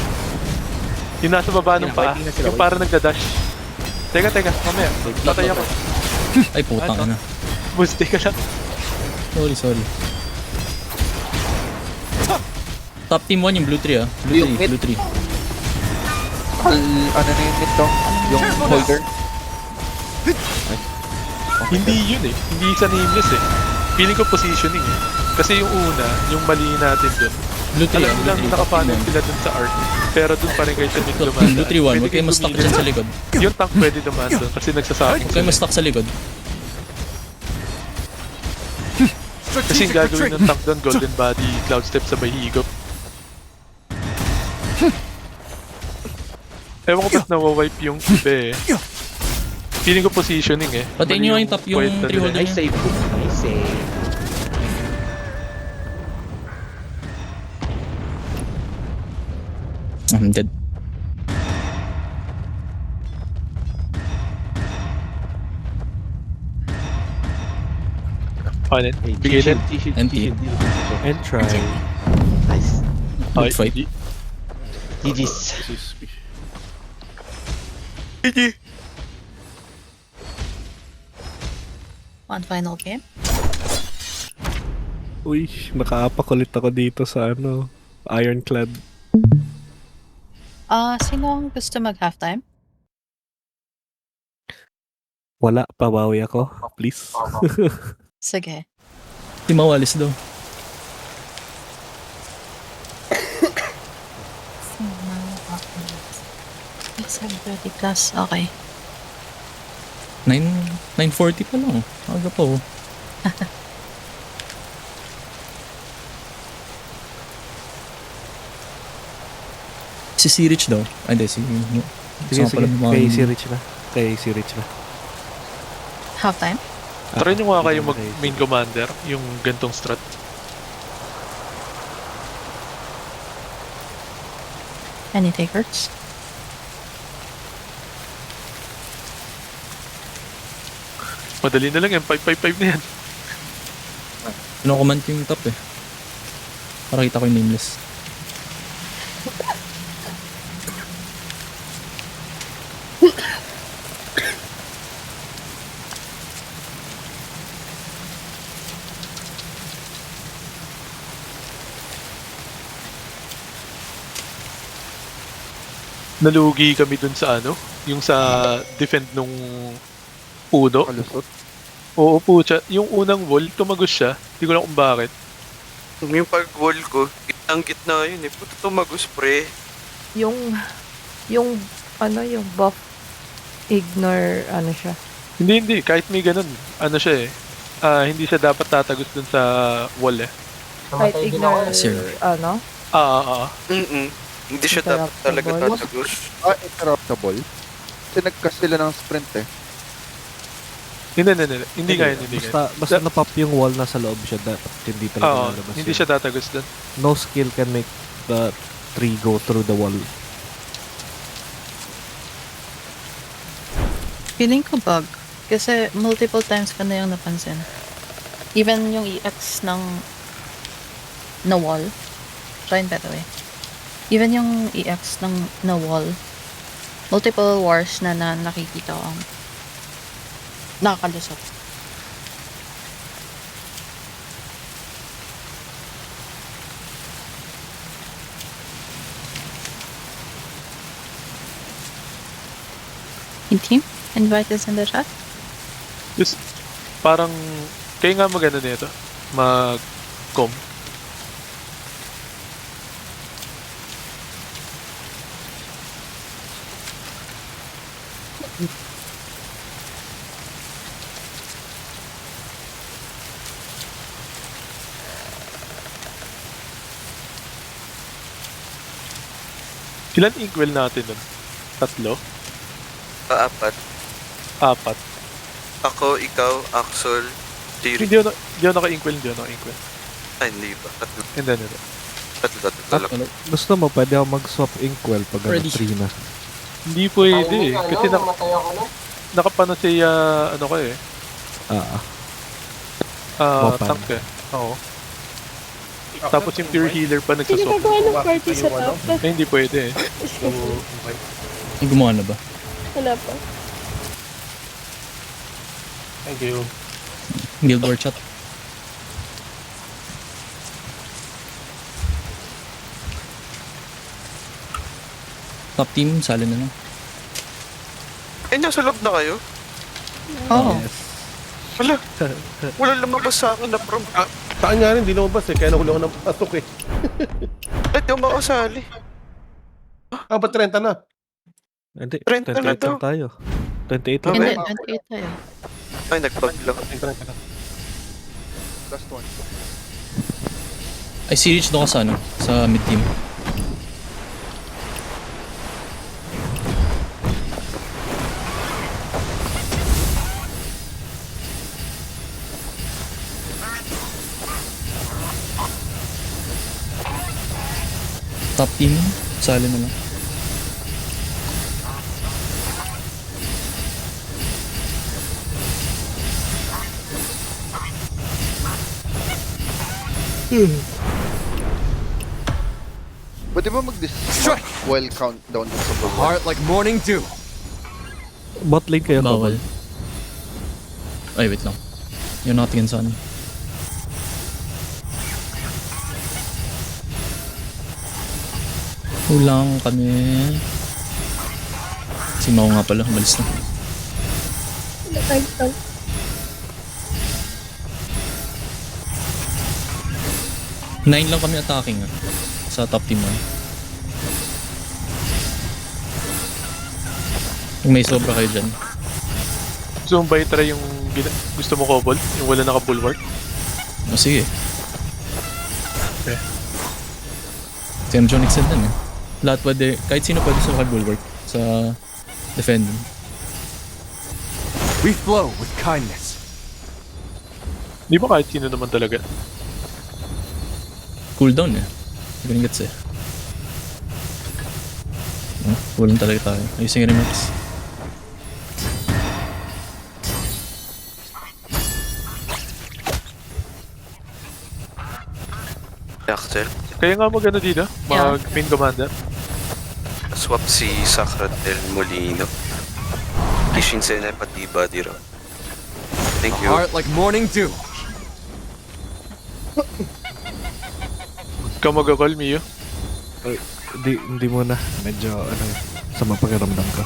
Yung nasa baba ng paa, yung parang nagda-dash. Teka, mamaya. Tatay ako. Ay putang ina. Boost, teka lang. Sorry. Top team 1 yung blue 3 ah. Blue 3. Ano na yung nito? Yung holder? Hindi yun eh. Hindi sa nameless eh. Feeling ko positioning eh. Kasi yung una, yung mali natin dun. Blue 3 Alam ah. nyo lang nakapanel sila dun sa arc. Pero dun pa rin kayo sa mid dumaan. Blue 3 1. Huwag kayo ma-stuck dyan sa likod. Yung tank pwede dumaan dun kasi nagsasabing Huwag kayo ma-stuck sa likod. Kasi yung gagawin ng tank dun, golden body, cloud step sabay higop. Ewan ko ba't nawawipe yung iba eh. Feeling ko positioning eh. Patayin niyo yung top yung 3 holder niya. Save. I'm dead. Ano? Bigay din. NT. And try. Nice. Good fight. GG's. One final game. Uy, nakaapak ulit ako dito sa Ironclad. Sino ang gusto mag-halftime? Wala, pabawi ako. Please. Sige. Di mawalis daw. It's 30 plus. Okay. 9:40 pa lang. Aga pa oh. Si Rich daw. Ay, hindi. Sige. Kay si Rich na. Halftime? Try nyo nga kayo mag-main commander, yung gantong strat. Any takers? Madali na lang yan, 555 na yan. Pino-command ko yung top eh. Para kita ko yung nameless. Nalugi kami dun sa yung sa defend nung Udo. Oo po siya. Yung unang wall, tumagos siya. Hindi ko lang kung bakit. Yung pag-wall ko, gitna yun eh. Puto tumagos pre. Yung buff ignore siya. Hindi. Kahit may ganun. Siya eh. Hindi siya dapat tatagos dun sa wall eh. Kahit ignore, Sir. Hindi siya dapat talaga tatagos. Interruptible? Tinagkas sila ng sprint eh. Hindi kaya. Basta na-pop yung wall nasa loob siya, dapat hindi talaga lalabas. Hindi siya tatagos dun. No skill can make the tree go through the wall. Feeling ko bug. Kasi multiple times ka na yung napansin. Even yung EX ng na wall. Try by the way. Even yung EX ng na wall. multiple wars na nakikita ko ang nakakalusot. Yung team, invite us in the chat. Just, parang, kayo nga maganda nito. Mag-com. Ilan inkwell natin nun? 3? 4. 4. Ako, ikaw, Axel, Jerry. Hindi ako naka-inkwell, Ay, hindi ba? Tatlo Hindi. lang. Ano? Gusto mo, pwede ako mag-swap inkwell pag Ready. 3 na. Hindi pwede eh. Kasi nakapano siya, ano ko eh. Wapan. Tank eh. Oo. Tapos yung pure healer pa Sino nagsaswap. gagawa ng party sa top? Eh, hindi pwede eh. Yung gumawa na ba? Wala pa. Thank you. Guild War chat. Top team, sali na lang. Eh, nasa loob na kayo? Oh, Wala. Wala lumabas sa akin na from... Saan nga rin, di lumabas eh. Kaya nahuli ako ng pasok eh. Ba't di ako makasali? Ba't 30 na? Hindi, 30 na 28 to. lang tayo. 28 lang. hindi, Okay. 28 tayo. Ay, nag-bug lang. 30 na. Last one. Ay, si Rich doon ka sa ano? Sa mid team. Top team, sali na lang. Pwede ba mag-dismark while countdown dun sa bulwark? Heart like morning dew. Bot lane kayo. Bawal. Ay, wait lang. You're not against sun. Ulang kami. Si Mao nga pala, umalis na. Nag-tag. 9 lang kami attacking sa top team 1. Kung may sobra kayo dyan. Gusto mo ba i-try yung gusto mo kobold? Yung wala naka-bulwark? O sige. Okay. Si John Excel din eh. Lahat pwede, kahit sino pwede sa bulwark sa defending. We flow with kindness. Di ba kahit sino naman talaga? Cooldown eh. Hindi ko rin gets eh. Walang talaga tayo. Ayusin yung remarks. Axel, Kaya nga magano dito, Yeah. mag-main commander. swap si Sacra del Molino. Kishin Senai pati body raw. Thank you. Heart like morning dew. Ka mag-call, Mio. Hindi muna. Medyo, sama pakiramdam ko.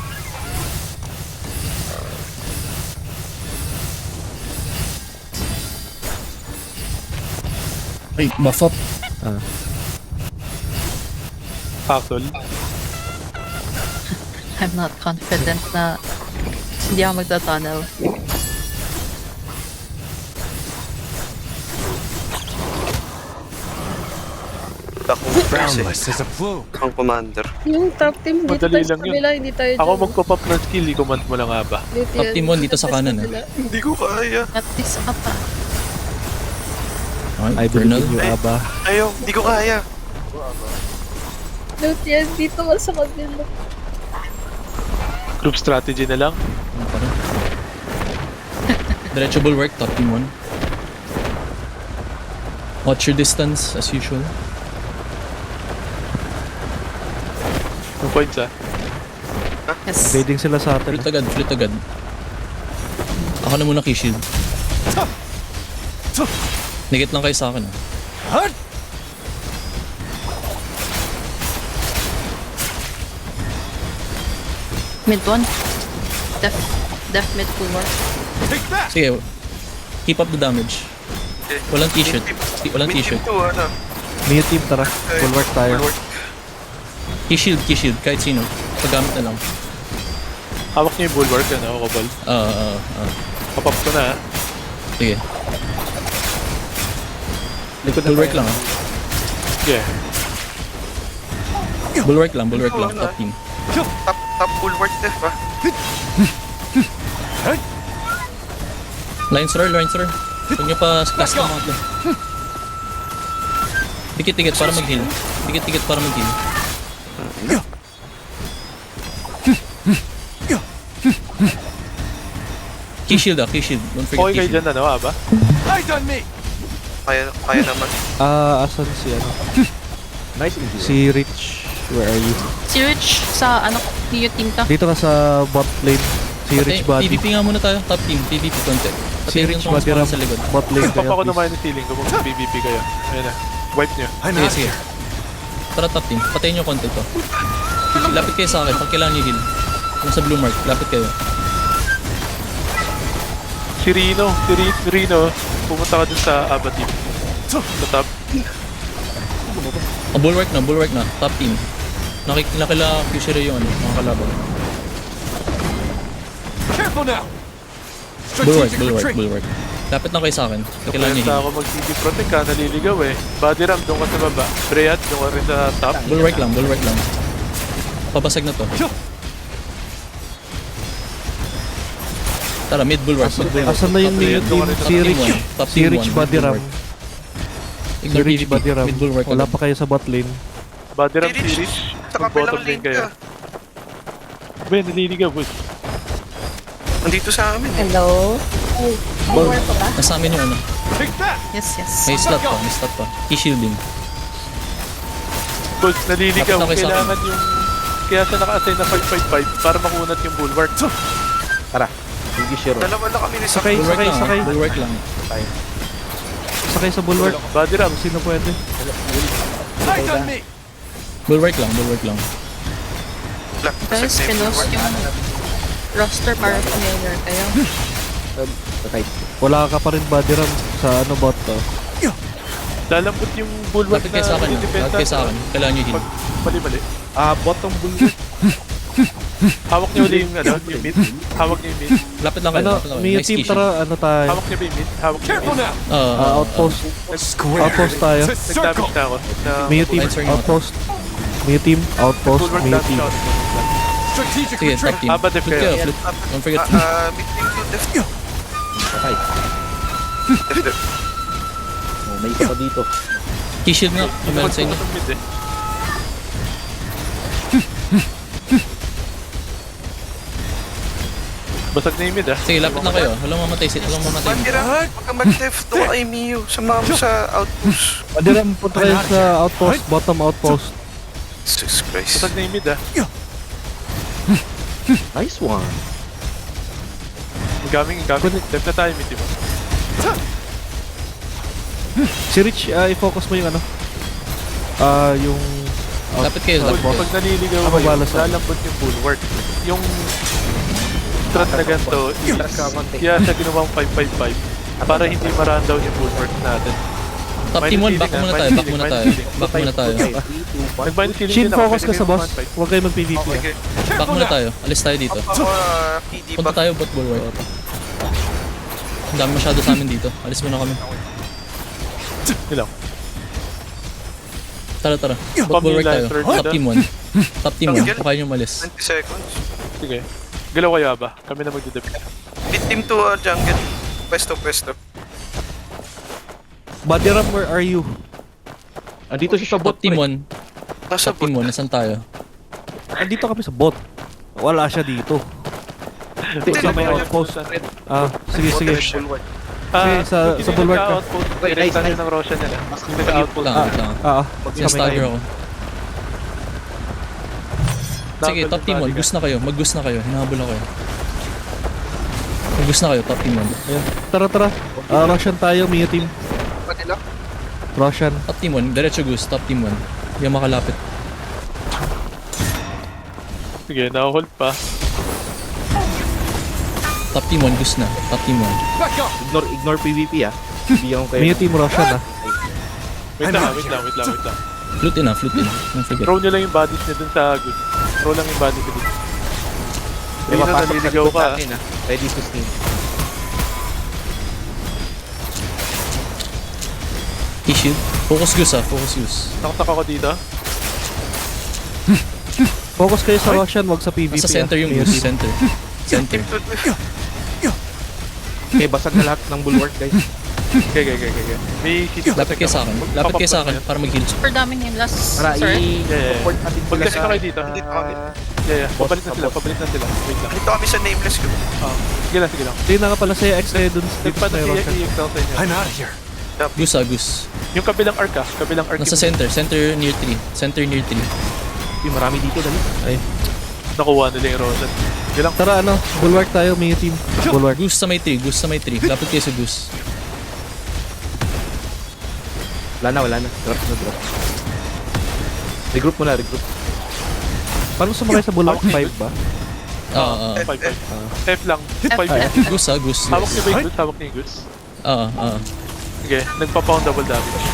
Ay, buff up. Factol. I'm not confident na hindi ako magta-tunnel. Ako kasi, Boundless as a plume. ang commander. Yung top team, dito Madali tayo sa lang yun. kabila, hindi tayo Ako dyan. magpa-pop ng skill, i-command mo lang nga ba? Dito Top yan. team 1 dito sa kanan eh. Hindi ko kaya. At least pa. Okay, I believe Vernal. in you, Aba. Ayaw, hindi ko kaya. Dito yan, dito ka sa kabila. Group strategy na lang. Ano pa rin? Diretso bulwark, top team 1. Watch your distance as usual. Yung points ah. Yes. Invading sila sa atin. Flit agad. Ako na muna key shield. Nigit lang kayo sa akin. Mid one. Def mid bulwark. Sige, keep up the damage. Walang t-shirt. Walang t-shirt. Mid team 2, ano? Mio team, tara. Bulwark tayo. Bulwark. Key shield, kahit sino. Paggamit na lang. Hawak niyo yung bulwark, ano, Kobal. Kapap ko na, Sige. Bulwark lang Yeah. Bulwark lang, top team. Top bulwark def ba? Lines roll. Huwag nyo pa class ng mga to. Tikit para mag-heal. Tikit para mag-heal. Key shield. Don't forget Okay key kayo shield. dyan, ano, Aba? Eyes on me! Kaya naman. Asan si ano? Si Rich. Where are you? Si Rich sa ano, Mio team ka. Dito ka sa bot lane. Si Rich Body. PvP nga muna tayo, top team. PvP konti. Si Rich Body Body sa likod. bot lane Papa kayo. ko naman yung feeling ko kung PvP kayo. Ayun na. Wipe nyo. Sige. Tara top team, patayin nyo konti to. Lapit kayo sa akin, pag kailangan nyo heal. Yung sa blue mark, lapit kayo. Si Rino, pumunta ka dun sa Aba team. Sa top. Bulwark na, top team. Nakikila Fushiro yung mga kalaban. Careful now! Bulwark. Lapit lang kayo sa akin, pag kailangan nyo Kaya heal. ako mag-CP protect ka, naliligaw eh. Body ram, doon ka sa baba. Breyat, doon ka rin sa top. Bulwark lang. Papasag na to. Tara, mid bulwark. Asan na yung Mio team? Si Rich. Si Rich Body Ram. Si Ignore Rich PvP, Body Ram. mid bulwark. Wala pa kayo sa bot lane. Body ram, Rich, series. sa kapilang Mag-bottom lane lane kayo. ka. Ben, naliligaw, boss. Nandito sa amin. Hello? Nasa amin yung ano. Yes. May slot pa. Key shielding. Boss, naliligaw. Lapit lang kayo sa Kailangan yung... Kaya siya naka-assign na 555 para makunat yung bulwark. Dalawa na kami ni Sakay. Bulwark lang. Sakay sa bulwark. Body ram. Sino pwede? Eyes on me! Bulwark lang. Guys, pinost yung roster para familiar kayo. Wala ka pa rin Body Ram sa ano bot to. Lalambot yung bulwark Lapit kayo sa akin. Kailangan nyo heal. Mali. Bottom bulwark. Hawak niyo ulit yung ano, yung mid. Lapit lang kayo. Ano, Mio Nice team, key shield. tara, ano tayo? Hawak niyo ba yung mid? Careful now! Outpost. Square. Outpost tayo. Nag-damage na ako. Mio team, Lines are not. outpost. Mio team, outpost, Bulwark Mio damage team. ako. Strategic Sige, retreat! top team. Aba, def Flit kayo. kayo. Don't forget. Mid team 2 def. Def. Key shield nga. Meron sa inyo. Itong mid eh. Basag na yung mid ah. Sige, lapit lang kayo. Walang mamatay. Bandira, huwag ka mag-def. Doon kay Mio. Sama mo sa outpost. Body Ram, punta kayo sa outpost, bottom outpost. Jesus Christ. Basag na yung mid ah. Nice one. Gaming. Def na tayo mid diba? Si Rich, i-focus mo yung ano? Yung... Lapit kayo. Pag naliligaw Ako kayo, bala sa- lalambot yung bulwark. Yung strat na ganito, kaya siya ginawang 555 para hindi ma-rundown yung bulwark natin. Top team 1, back muna tayo. Nag-bind ceiling Shin, din ako, focus ka pwede sa may boss. 1.5. Huwag kayo mag-PvP. Okay. Back muna tayo. Alis tayo dito. Ako, PD Punta back. tayo bot bulwark. Ang dami masyado sa amin dito. Alis muna kami. Ilang. Tara. Bot bulwark tayo. Third Top na. team 1. Top team 1. Kaya nyo malis. 20 seconds. Sige. Galaw kayo ba? Kami na magdidepend. Mid team 2 jungle. Pwesto. Body Ram, where are you? Andito siya sa bot. Top team 1. Nasa Top team 1. Nasaan tayo? Andito kami sa bot. Wala siya dito. Sa may outpost. Sige. Sige, sa bulwark ka. Direct tayo ng Roshan nila. Yung nag-outpost. Wait lang. Kami Sinastagger tayo. ako. Sige, top team 1. Goose na kayo. Mag-goose na kayo. Hinahabol na kayo. Mag-goose na kayo, top team 1. Ayan. Tara. Russian tayo, Mio team. Manila? Russian. Top team 1. Diretso goose, top team 1. Hindi ako makalapit. Sige, naka-hold pa. Top team 1, goose na. Top team 1. Back up! Ignore PvP ah. Bigyan ko Mio team Russian Wait lang. Flute in. Don't forget. Throw nyo lang yung bodies niya dun sa good. Throw lang yung bodies niya dun. Hindi na naliligaw ka. Ready to steam. Key shield. Focus goose focus goose. Nakataka ko dito. Focus kayo sa Russian, wag sa PvP. Nasa center yung Mio goose, team. center. Okay, basag na lahat ng bulwark guys. Okay. May hit. Lapit kayo sa akin para mag-heal. Super dami name last. Para Sorry. i-support natin sila Pagdating sa... na kayo dito. Yeah. Pabalik na sila. Wait lang. Dito kami sa nameless ko. Sige lang. Hindi na nga pala sa'yo, X kayo dun dito Nagpa sa na Russian. i-excel sa inyo. I'm out of here. Goose. Yung kabilang arc Nasa center near 3. Center near 3. Uy, marami dito dali. Ay. Nakuha nila yung Rosen. Sige lang. Tara, bulwark tayo, Mio team. Bulwark. Goose sa may 3. Lapit kayo sa goose. Wala na. Drop. Regroup muna. Paano sumakay sa bulwark? 5 ba? F lang. Goose. Hawak niyo ba yung goods? Sige, nagpa-pound double damage.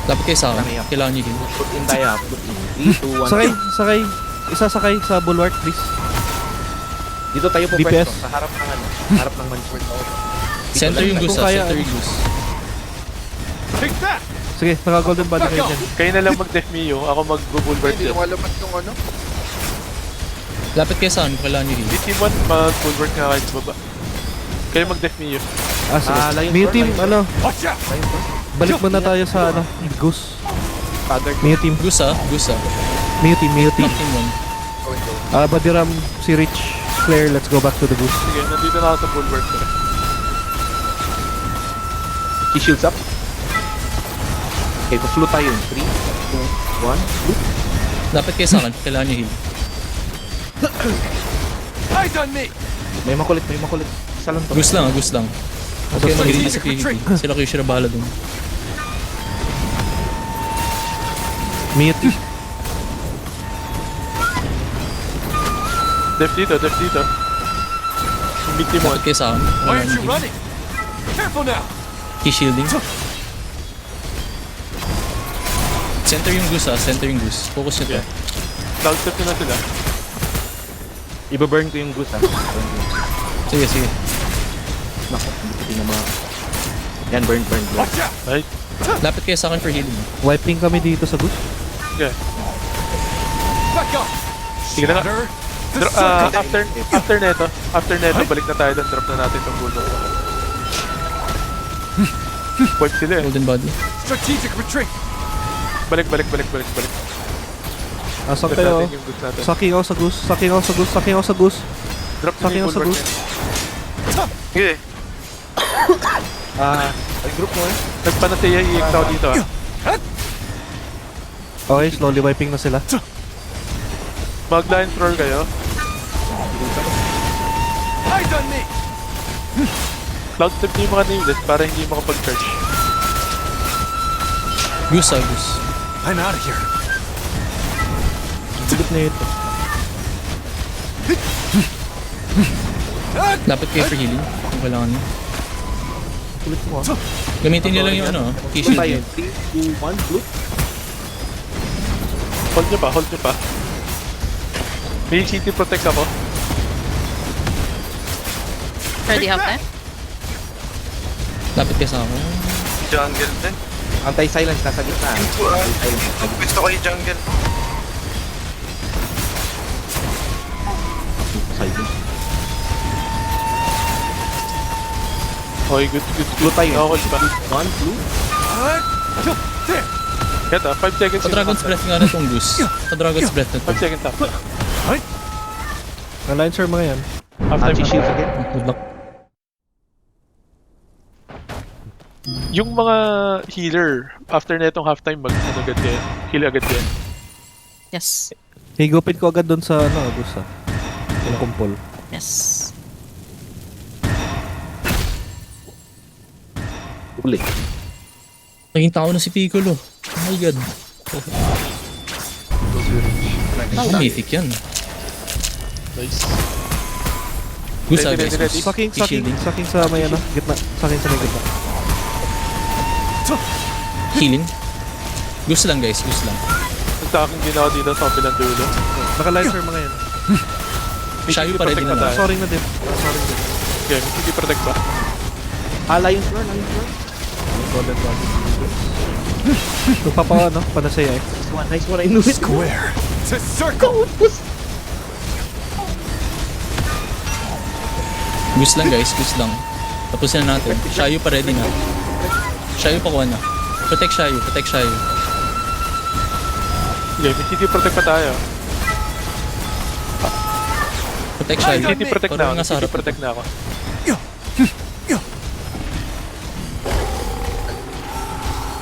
Lapit kayo sa akin. Kailangan nyo heal. Put in tayo. Put in. 3, 2, 1. Sakay. Isa sakay sa bulwark, please. Dito tayo po DPS. pwesto. Sa harap ng mansion. Center yung goose Kung kaya, center yung goose. Take that! Sige, naka-golden body kayo dyan. Kayo na lang mag-def Mio, ako mag-bulwark Hindi dyan. lumalaman yung ano. Lapit kayo sa akin, kailangan nyo heal. Di team 1, mag-bulwark nga kayo sa baba. Kayo mag-def Mio. Sige. Mio team, Watch out! balik muna tayo sa goose. Mio team. Goose. Mio team. Top team 1. Badiram, si Rich, Claire, let's go back to the goose. Sige, nandito na ako sa bulwark. Key shields up. Okay, pa-flow tayo. 3, 2, 1. Flow. Lapit kayo sa akin, kailangan nyo heal. Eyes on me! May makulit. Isa lang to. Goose lang. Okay, mag-heal sa PvP. Sila kayo sila bahala dun. Mio team. Def dito. Yung team 1. Lapit kayo sa akin. Why Kailangan aren't nyo you heal. running? Careful now! Key shielding. Center yung goose. Focus nyo to. Cloud step na sila. Iba-burn ko yung goose Sige. Naku, hindi na Yan, burn. Watch out! Right? Lapit kayo sa akin for healing. Wiping kami dito sa goose. Okay. Back up! Sige na. Shatter the circle! After neto, balik na tayo doon. Drop na natin itong bulldog. Wipe sila eh. Golden body. Strategic retreat! Balik. Asan Drop kayo? natin yung goods natin. Saking ako sa goose. Drop na Saking yung ako sa bulwark goose. niya. Okay. Regroup mo Nagpanataya i-exaw dito Okay, slowly wiping na sila. Mag-line thrower kayo. Eyes on me! Cloud step niyo yung mga nameless para hindi makapag-charge. Goose. I'm out of here. Sigit na ito. Lapit kayo for healing. Kung kailangan nyo. Kulit mo Gamitin nyo lang yung key shield tayo. nyo. 3, 2, 1. Flow. Hold nyo pa. May city protect ako. Ready help eh? Lapit kayo sa akin. Jungle din. Anti-silence, nasa gitna. Gusto ko yung jungle. Silence. Okay, good. Flow tayo. Nakahold pa. 1, flow. There! Kaya 5 seconds. Pa-Dragon's Breath nga na itong goose. Pa-Dragon's Breath na to. 5 seconds after. Align mga yan. After Anti-shield again. Good luck. Yung mga healer, after na itong halftime, heal agad yan. Yes. Higupin ko agad doon sa Agusa. Yung kumpol. Yes. Uli. Naging tao na si Piccolo. Oh my god. Oh, mythic yan. Nice. Gusa Ready, guys. ready, ready. Saking sa may gitna. Saking sa may gitna. Healing. Gusto lang guys, gusto lang. Nagtaking ginawa dito sa kabilang dulo. Naka-lighter mga yan. Shayo pa rin Protect na lang. Sorry na din. Sorry din. Okay, hindi protect ba? Lions Roar, Lions Roar. Golden one. Nagpapa, panasaya eh. Nice one, I knew it. Square to circle. Gusto lang guys, gusto lang. Tapusin na natin. Shayo pa ready na. Shayo pa kuha na. Protect Shayo, protect Shayo. Okay, hindi protect pa tayo. Protect Shayo. Hindi protect na Parang ako. nasa Hindi harap. protect na ako.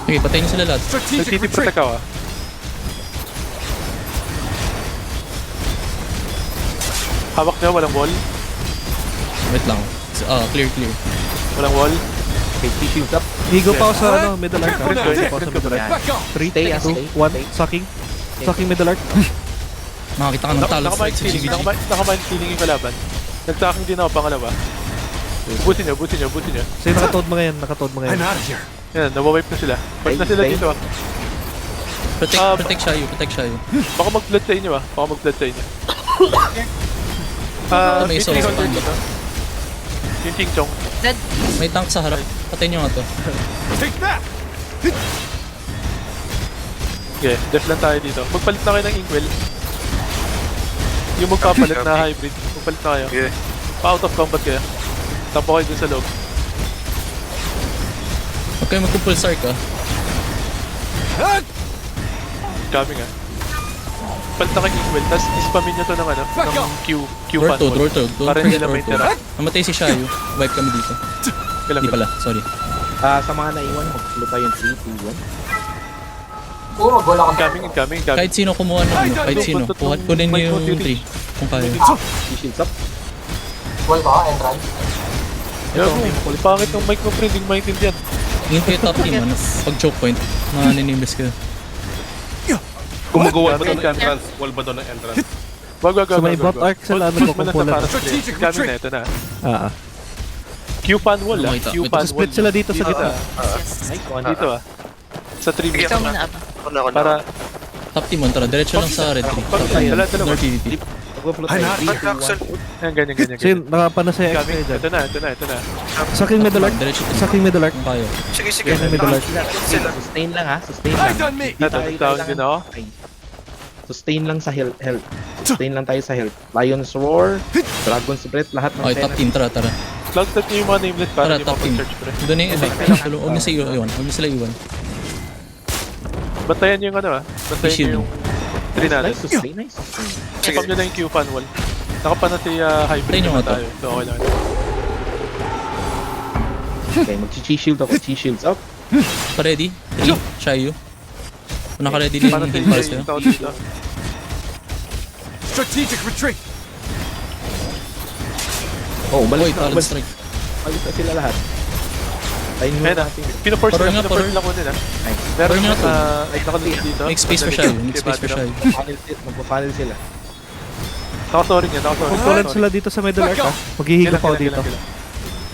Okay, patayin niyo sila lahat. Strategic Hindi retreat. protect ako. Hawak niya, walang wall. Wait lang. Clear, clear. Walang wall. Okay, T shields up. Higo pa ako sa middle arc. Careful now, Higo Dick. pa ako sa middle arc. Back off. 3, Stay, 2, 1. Sucking. Sucking middle arc. Makakita ka ng talo sa Nakamind feeling. GG. Nakamind feeling yung kalaban. Nagtaking din ako pangalawa. Butin niyo, butin niyo, butin niyo. Sa'yo nakatoad mga yan. Nakatoad mga yan. I'm out of here. Yan, nawawipe na sila. Balik na sila dito ah. Protect Shayo, protect Shayo. Baka mag-flood sa inyo ah. Baka mag-flood sa inyo. May May soul sa 300 dito. Yung Ching Chong. Dead. May tank sa harap. Patayin niyo nga to. Take that. Okay, def lang tayo dito. Magpalit na kayo ng Inkwell. Yung magpapalit na hybrid. Magpalit na kayo. Okay. Pa-out of combat kayo. Tapo kayo dun sa loob. Huwag kayo magkumpul Sark ah. Coming ah. Palit na kayo ng Inkwell. Tapos ispamin nyo to ng ano, ng Q fan wall. Door to. Don't Para forget hindi na door may to. tira. Namatay si Shayo. Wipe kami dito. Kailan Hindi pala, sorry. Sa mga naiwan, mag-flow tayo yung 3, 2, 1. Incoming. Kahit sino kumuha ng ano, kahit sino. Kunin niyo yung 3. Kung kaya. T shields up. Yan mo, pangit ng mic mo, friend. Hindi maintindihan. Ingin kayo top team, ano? Pag choke point, maninimbis kayo. Gumagawa ba doon ng entrance? Wall ba doon ng entrance? Wag. Sa may bot arc sila, nagkukumpulan. Strategic Coming na, retreat. ito na. Q fan wall ah. Makita. Q fan wall. Split sila dito sa gitna. Nice one. Dito ah. Sa 3 Sige, minutes. Ikaw muna aba. Ako na. Para, Top team, tara. Diretso lang sa red 3. Top team, Dala. Door PvP. Mag-flow I'm tayo. out. 3, 2, Axel. 1. Ayan, ganyan. So yun, nakapanasaya Coming. extra dyan. Ito na. Sucking middle arc. Diretso to. Sucking middle arc. Kung kaya. Sige. Yan yung middle arc. Sila. Sustain lang ha. Sustain lang. Eyes on me. Di tayo Natataon din ako. Okay. Sustain lang sa health. Sustain lang tayo sa health. Lion's Roar, Dragon's Breath, lahat ng Okay, top team, tara. Cloud tap niyo yung mga nameless para Tara, hindi top team. mapag-search pre. Doon na yung iba. Huwag na sila iwan. Huwag na sila iwan. Bantayan niyo yung ano ah. Bantayan niyo yung 3 natin. Nice sustain, nice sustain. Check nyo na yung Q fan wall. Nakapa na si hybrid Tayo nyo naman nga to. tayo. So okay lang. Okay, mag-chi shield ako. Chi shields up. Pa-ready? 3, Shayo. Kung naka-ready na Para yung sa game pass yung kayo. tao dito. Strategic retreat. Oh, Uy, balik na. talent strike. Balik na sila lahat. Tayo nyo Ayun na. natin. Pinaforce Parang lang. nga, Pinaforce parang. lang ko din ah. Nice. Meron Parang nga na nakalagay dito. Make space for Shayo. Make space for Shayo. Magpa-funnel sila. Nakasorry niya. Kumpulan sila dito sa middle arc ah. Maghihigo pa ako dito.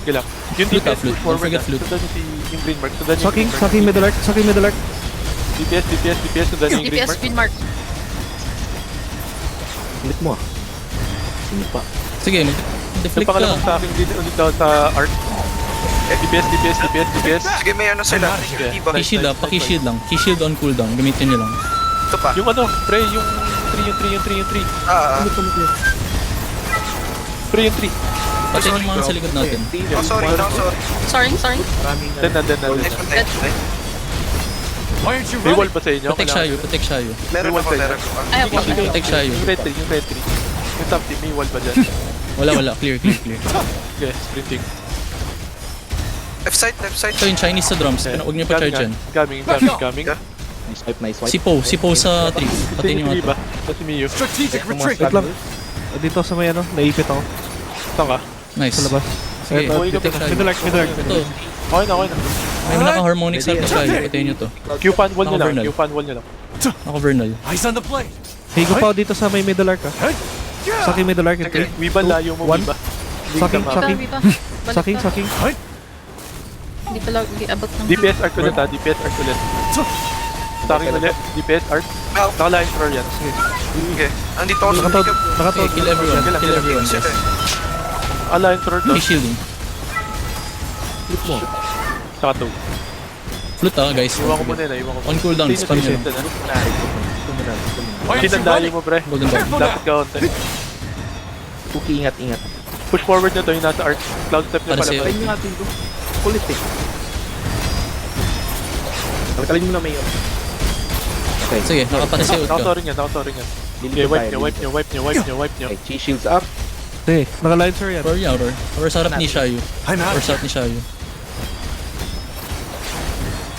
Gilang. Yung Flute DPS ah, flute. push forward Don't forget ah. flute. Sundan niyo si yung green mark. Sundan niyo yung Sucking, green mark. sucking middle arc. Sucking middle arc. DPS. Sundan niyo yung green DPS mark. speed mark. Ulit mo ah. Sino pa? Sige, Yung mag-deflect pangalawang ka. sa akin din ulit daw sa arc. DPS. Sige, may ano sila. Okay. Diba? Key-shield ah, pa-key-shield lang. Key-shield on cooldown. Gamitin nyo lang. Ito pa. Yung ano, pre, yung 3. Pre, yung 3. Pati yung mga sa likod natin. Oh, sorry. Sorry. Maraming Then. Nice one, nice one. Why aren't you May wall running? pa sa inyo? Protect Shayo, protect Shayo. Meron ako. I have one. Protect Shayo. Yung red 3. Yung top team, may wall pa dyan. Wala. Clear. Okay, sprinting. Left side. Ito yung Chinese sa drums. Huwag niyo pa-charge yan. Coming. Nice swipe. Si Po sa 3. Patayin yung Iba. ato. Si Miyu. Strategic retreat. Wait lang. Dito sa may ano, naipit ako. Saan ka? Nice. Sa labas. Sige, Buhay ka detect pa. tayo. Middle arc, middle arc. Ito, Okay na, okay na. may naka-harmonic sa tayo. Patayin nyo to. Q-fan wall nyo lang. Naka-vernal. Q-fan wall nyo lang. Naka-vernal. Eyes on the blade. Higo pa ako dito sa may middle arc Saking middle arc. Sige, Wiba, layo mo, one. Wiba. Saking, Ito, saking, Viva. Balik saking, ka. saking. Hindi pala abot ng... DPS arc ulit ha, DPS arc ulit. Stacking ulit, DPS arc. Naka-line thrower yan. Okay. Andito ako sa Nakatod, Jacob. nakatod. Okay, kill everyone. Kill everyone. Sila. Align thrower to. May shielding. Saka to. Flute guys. Iwan ko muna yun, iwan ko muna. On cooldown, Hindi spam nyo nyo. siya na. Why aren't you Sinandayo running? mo, pre. Golden ball. Lapit ka konti. Cookie, ingat. Push forward na to, yung nasa arc. Cloud step niya Para pala. sa'yo. pre. Tayo yung atin ko. Kulit eh. Kalkalin mo na mayor. Okay. Sige, nakapanisay out ka. Naka-soaring yan, naka-soaring yan. Okay, Lilikod wipe tayo, nyo, wipe nyo, wipe nyo, wipe nyo, wipe nyo. Okay, chi shields up. Sige, naka-line sir yan. Or outer. Or sa harap ni Shayu. I'm out Or of sa harap ni Shayu.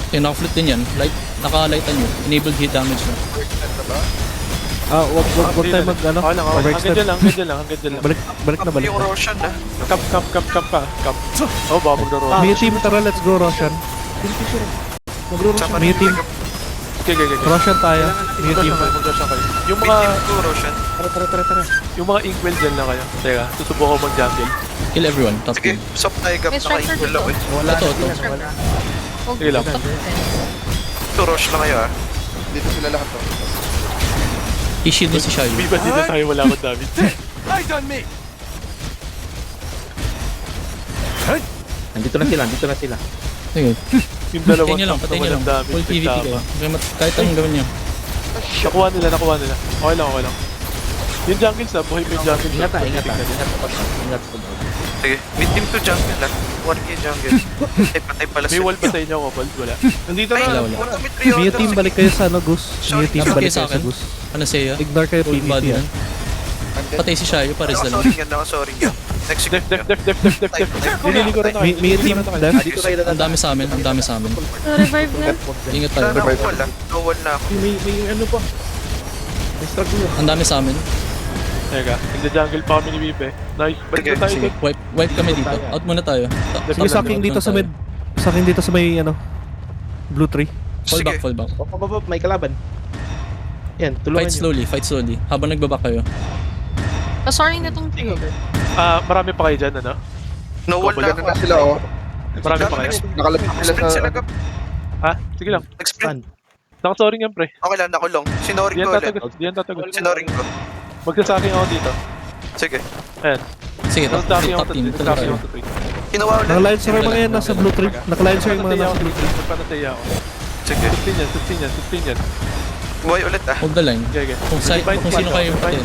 Okay, naka-flute din yan. Light, naka-lightan nyo. Enabled hit damage na. Wag tayo mag, ano, Okay lang, okay. Hanggang overextend. dyan lang, hanggang dyan lang, hanggang dyan lang. Balik na, balik Yung na. Roshan ah. Cap ka. Oh, baka magdaro. May team, tara, let's go, Roshan. Sama May team, Okay. Roshan tayo. May team. Mag-Roshan kayo. Yung May mga, team ko, Roshan. Tara. yung mga inkwell dyan lang kayo. Teka, susubukan ko mag-jungle. Kill everyone. Top Sige, team. soft tayo gab. May striker Naka-equal dito. ako eh. Ito. Sige lang. Ito, Rosh lang kayo ah. Dito sila lahat to. I-shield din si Shayu. Biba dito tayo, wala akong damage. Eyes on me. Nandito na sila. Sige. Yung dalawang Patayin nyo lang. tank na Patayin nyo lang. walang damage. Full PvP nagtama. kayo. Okay, kahit anong gawin nyo. Nakuha nila. Okay lang. Yung jungle sa, buhay mo yung jungle. Ingat sa pag. Sige, may team to jungle ah. 1k jungle. Patay pala May sila. wall ba sa inyo, Kopal? Wala. Nandito Ay, na. wala. wala may May 300. team, balik kayo sa, ano, Goose. May team, Napakaya balik sa kayo sa akin. Goose. Ano sa'yo? Ignore kayo Full PvP body ah. yan. Patay si Shayu. Pares na lang. Naka-soaring yan. Next Def. Nilili ko rin ako. May team, left. Dito kayo Ang dami sa amin. Revive na. Ingat tayo. No-wall na ako. May ano pa. May struggle. Ang dami sa amin. Teka, nagja-jungle pa kami ni Bibe. Nice. Balik Sige, na tayo. sige. Wipe kami dito. Out muna tayo. May saking dito sa mid. Saking dito sa may, ano, blue tree. Fall Sige. back. May kalaban. Yan, tulungan Fight slowly. Habang nagbaba kayo. Sorry na tong Marami pa kayo dyan, ano? No-wall na Ganun ako. na sila oh. Marami pa kayo. Nakalapit sila Sprint sa... sila gab. Ha? Sige lang. Nag-sprint. Nakasoring yan, pre. Okay lang, nakulong. Sinoring ko ulit. Diyan tatagos. Sinoring ko. Magsasaking ako dito. Sige. Ayan. Sige, top Magsasaking ako team. Ito lang Magsasaking tayo. ako sa tree. Kinuha ulit. Naka-line sir yung mga yan, nasa blue tree. Naka-line sir yung mga nasa blue tree. Magpanataya ako. Sige. 16 yan. Buhay ulit ah. Hold the line. Okay. Kung sino kayo patin.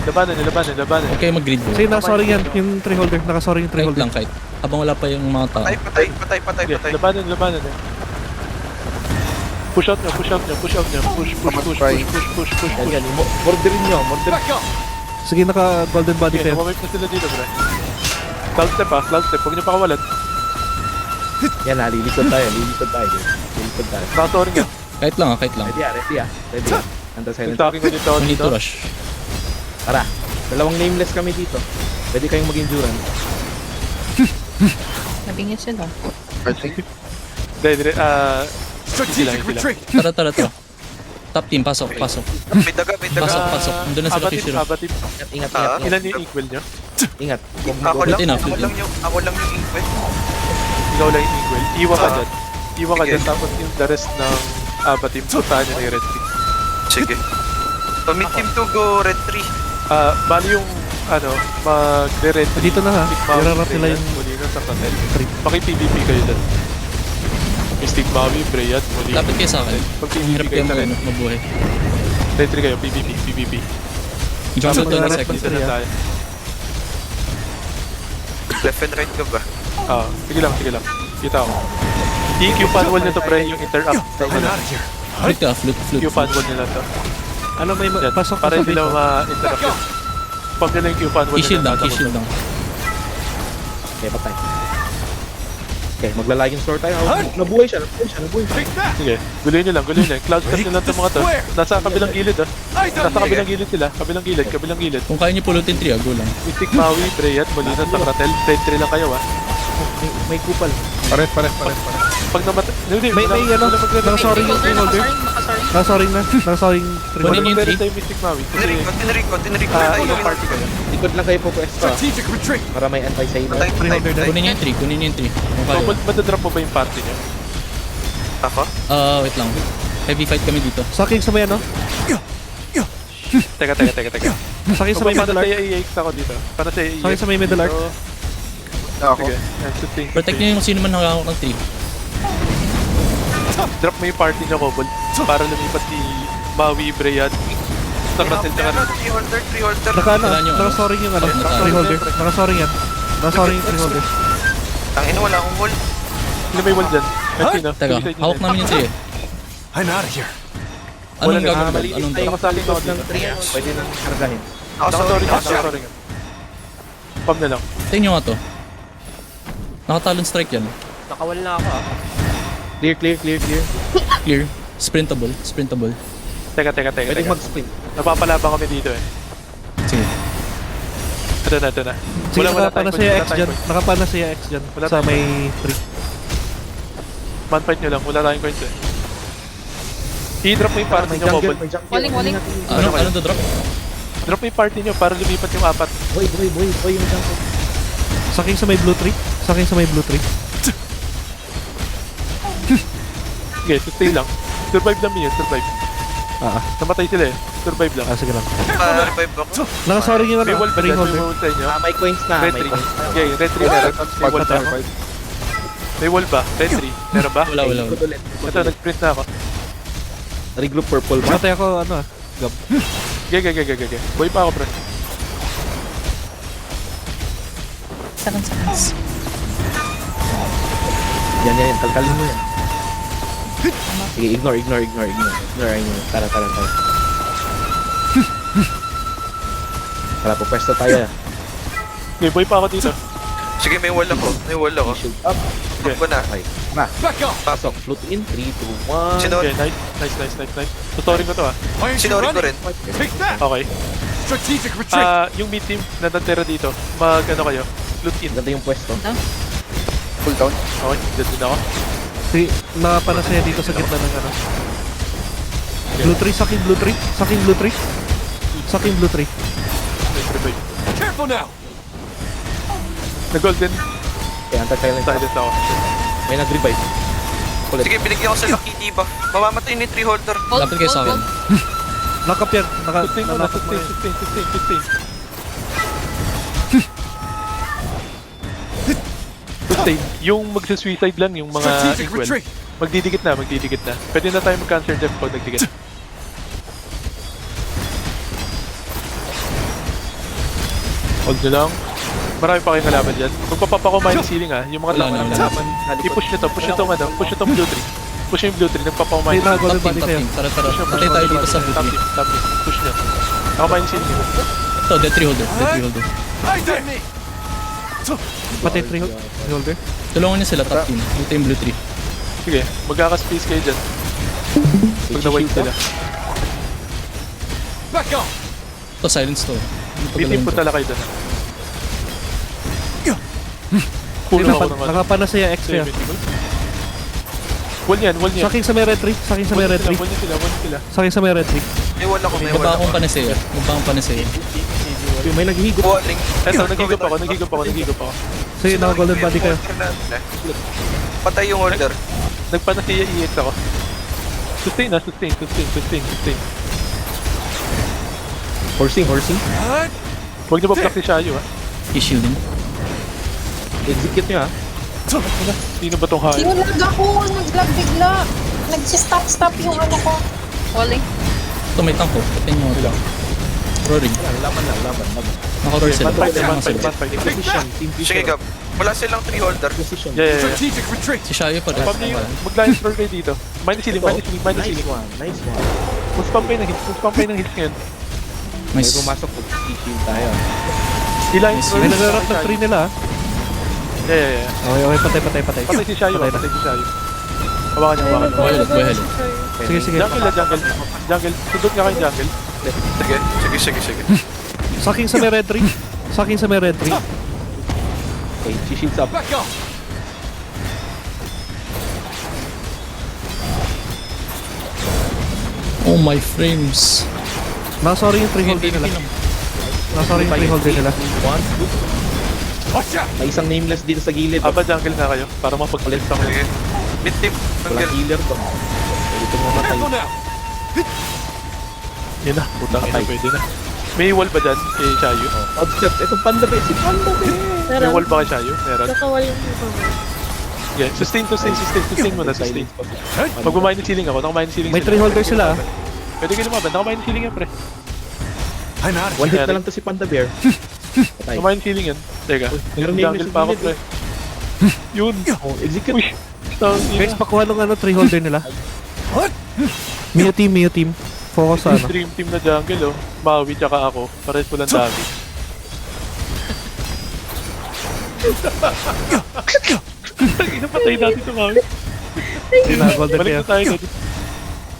Labanan. Huwag kayo mag-grid. Sige, naka-soaring yan. Yung tree holder. Naka-soaring yung tree Kahit holder. lang, kahit. Habang wala pa yung mga tao. Patay. Labanan. Push out nyo. Push. Yan, morderin nyo. Sige, naka-golden body Okay, fair. nawawipe na sila dito, pre. Cloud step. Huwag nyo pa kawalan. Yan, lilikod tayo. Nakasoring yan. Kahit lang. Ready. Anda silent. Nagsaking ko dito. We need to rush. Tara. Dalawang nameless kami dito. Pwede kayong mag-endurance. Nabingit sila. Strategic retreat. Tara. Top team, pasok. May daga. Pasok. Nandun na sila Kishiro. Abatim. Ingat. Ilan yung equal nyo? Ingat. Ako Good lang enough. yung input. Ikaw lang yung equal. Iwan ka dyan. Sige. Tapos yung the rest ng abatim. Puntahan nyo na yung red tree. Sige. So, may team to go red 3. Bali yung magre-red tree. Dito na ha. Irarap nila yung Molina sa Patel. tree. Paki-PvP kayo dyan. Mystic Maui, Brayat, Molina. Lapit kayo sa akin. Pag Ang hirap PvP kayo kayo sa akin. mabuhay. Red tree kayo, PvP. Jungle to Mag-rap next pa second. Dito na tayo. Left and right ka ba? Sige lang. Kita ako. EQ fan wall nito, pre, yung interact. I'm out of here. Flute. EQ fan wall nila to. Ano, may Yan, pasok para sa hindi dito. lang ma-interact yun. Pag nila yung EQ fan wall I-shield nila, lang. Okay, patay. Okay, magla-Lion Sword tayo. Nabuhay siya. Sige, guluhin nyo lang. Cloud cut nyo lang itong mga to. Nasa kabilang gilid ah. Nasa kabilang gilid sila. Kabilang gilid. Kung kaya niyo pulutin 3, go lang. Mystic Maui, Breyat, Molina, Sacratel. Trade 3 lang kayo ah. May kupal. Pares. Pag namatay... Hindi, May nakasoring yung tree holder. Nakasoring tree Kunin holder. niyo yung 3. tayo Mystic Maui. Tinrico. Unang party kayo. Likod lang kayo po extra. Strategic retreat. Para may anti-save. Tree holder din. Kunin niyo yung 3. Kung So, kaya. madadrop mo ba yung party nyo? Ako? Wait lang. Heavy fight kami dito. Saking sa may ano? Teka. Saking sa may Paano middle sa arc. EX ako dito? Paano sa EX? Saking sa may middle arc. Ako. Sige, yan, sustain. Protect niyo yung sino man nakakawak ng 3. Drop mo yung party nyo, Kobold. Para lumipat si Maui, Breyat. Sacratel, tsaka... Tree holder. Kailangan yung ano? Nakasoring yung ano? Nakasoring. Tree holder. Nakasoring yan. Nakasoring yung tree holder. Tangin wala akong wall. Sino may wall dyan? Sino? Teka, hawak namin yung 3 eh. I'm out of here. Anong Wala gagawin? maliit Anong tayo drop? masali ko Likod dito. ng 3, pwede nang kargahin. Nakasorry. Pam na lang. Tingnan nyo nga to. Nakatalon strike yan. Nakawal na ako Clear. Clear. Sprintable. Teka. Pwede mag-sprint. Napapalabang kami dito eh. Sige. Ito na. Sige, nakapana siya X dyan. point. Nakapana siya X dyan. Wala Sa tayong may tree. Man fight nyo lang, wala tayong coins eh. I-drop mo yung party nyo, Kobold. Waling. Anong to drop? Drop mo yung party nyo para lumipat yung 4. Boy, yung jungle. Saking sa may blue tree. Sige, sustain lang. Survive lang yun, survive. Namatay sila eh. Survive lang. Sige lang. Revive ako. Nakasoring yung May ano? wall ba Tree dyan? May holder. wall sa inyo? May coins na. Red 3. Okay, red 3 meron. May wall ba? May wall ba? Red 3. Meron ba? Wala. Ito, nag-print na ako. Regroup purple ba? Matay ako ano Gab. Gege. Boy pa ako, pre. Seconds. Yan. Kalkalin mo yan. Sige, ignore. Tara. Tara, pupwesto tayo. Okay, boy pa ako dito. Sige, may wall ako. Shield up. Drop ko na. Okay. Na. Back off. Pasok. Float in. 3, 2, 1. Sinori. Okay, nice. Tutorin ko to ah. Why aren't you Sinori ko running? rin. Take that. Okay. Strategic retreat. Yung mid team na natira dito, mag-ano kayo? Loot in. Ganda yung pwesto. Full down. Okay, dead din ako. Sige, nakapana siya dito sa gitna ng ano. Blue tree. Nice revive. Careful now. Nag-golden. Okay, anti-silence. Silence ako. May nag-revive. Ulit. Sige, binigyan ko sa Lucky Diva. Mamamatay ni tree holder. Lapit kayo sa akin. Nakap yan. Sustain mo na, sustain. Sustain. Yung magsa-suicide lang, yung mga Strategic equal. retreat. Magdidikit na. Pwede na tayo mag-cancer def pag nagdikit. Hold nyo lang. Marami pa kayong kalaban dyan. Magpapapa ko minus ceiling ah. Yung mga tao Wala lang na. kalaban. I-push nyo to. Push nyo tong blue tree. Push nyo yung blue tree. Nagpapa ko minus. Golden Top body kayo. team. Tara. Patay tayo dito sa blue Top tree. team. Push nyo. Ako minus ceiling. Ito, dead 3 holder. Eyes on me. Patay tree holder. Tulungan niyo sila, top team. Dito yung blue tree. Sige, magkaka-space kayo dyan. Pag na-wipe sila. Back off. Ito, silence to. Bitin po tala kayo dyan. Puno ako ng Nakapana siya X kaya. Wall yan. Saking sa may red tree. Wall nyo sila. Saking sa may red tree. May wall ako. Baba akong paneseya. May naghihigop. Walling. Eto, nagigop ako. Sige, naka-golden body kayo. Patay yung holder. Nagpanasiya EX ako. Sustain. Horsing. Huwag niyo pa-block si Shayo ah. I-shielding. Execute nyo Sino ba tong hayo? Sinunod ako, nag-lag bigla. Nag-stop yung ano ko. Waling. Ito, may tank ko. Patay niyo ako. Roaring. Laban. Naka-roar sila. Man Sila. fight. Sige, Gab. Wala silang tree holder. Yeah. Strategic retreat. Si Shayo pa rin. Pam niyo, mag-line throw kayo dito. Minus ceiling. Nice one. Push-pump kayo ng hits ngayon. May Nice. pumasok po. Shield tayo. I-line throw May nag-rock ng tree nila. Yeah. Okay, patay. Patay si Shayo, Patay na. patay si Shayo. Hawakan niya. Go ahead. Sige. Jungle na, jungle. Jungle. Sundot nga kayong jungle. Sige. Saking sa may red tree. Okay, she shields up. Back off! Oh my frames. Sorry yung 3 holder nila. Sorry yung 3 holder nila. Watch out! May isang nameless dito sa gilid. Aba, jungle na kayo. Para mapag-collect ako. Mid team. Walang healer to. Pwede itong mamatay. Careful now! Yan na, putang ina, pwede na. May wall ba dyan kay Shayo? Outstep, itong Panda Bear, si Panda Bear. May wall ba kay Shayo? Meron. Nakawal yung Okay, sustain mo na, sustain. Magmamine ceiling ako, naka-mine ceiling May 3 holder sila. Pwede kayo lumaban, naka-mine ceiling yan, pre. I'm out of One hit Sorry. na lang to si Panda Bear. Patay. Naka-mine ceiling yan. Teka, meron jungle nameless pa ako, sa pre. Yun. Oh, execute. Uy, tawag Guys, ina. pakuha ng 3 holder nila. Mio team. Focus sa ano. Dream team na jungle, oh. Maui tsaka ako. Pares mo lang dami. Ina, patay natin ito, Maui. Golden Balik pair. na tayo doon.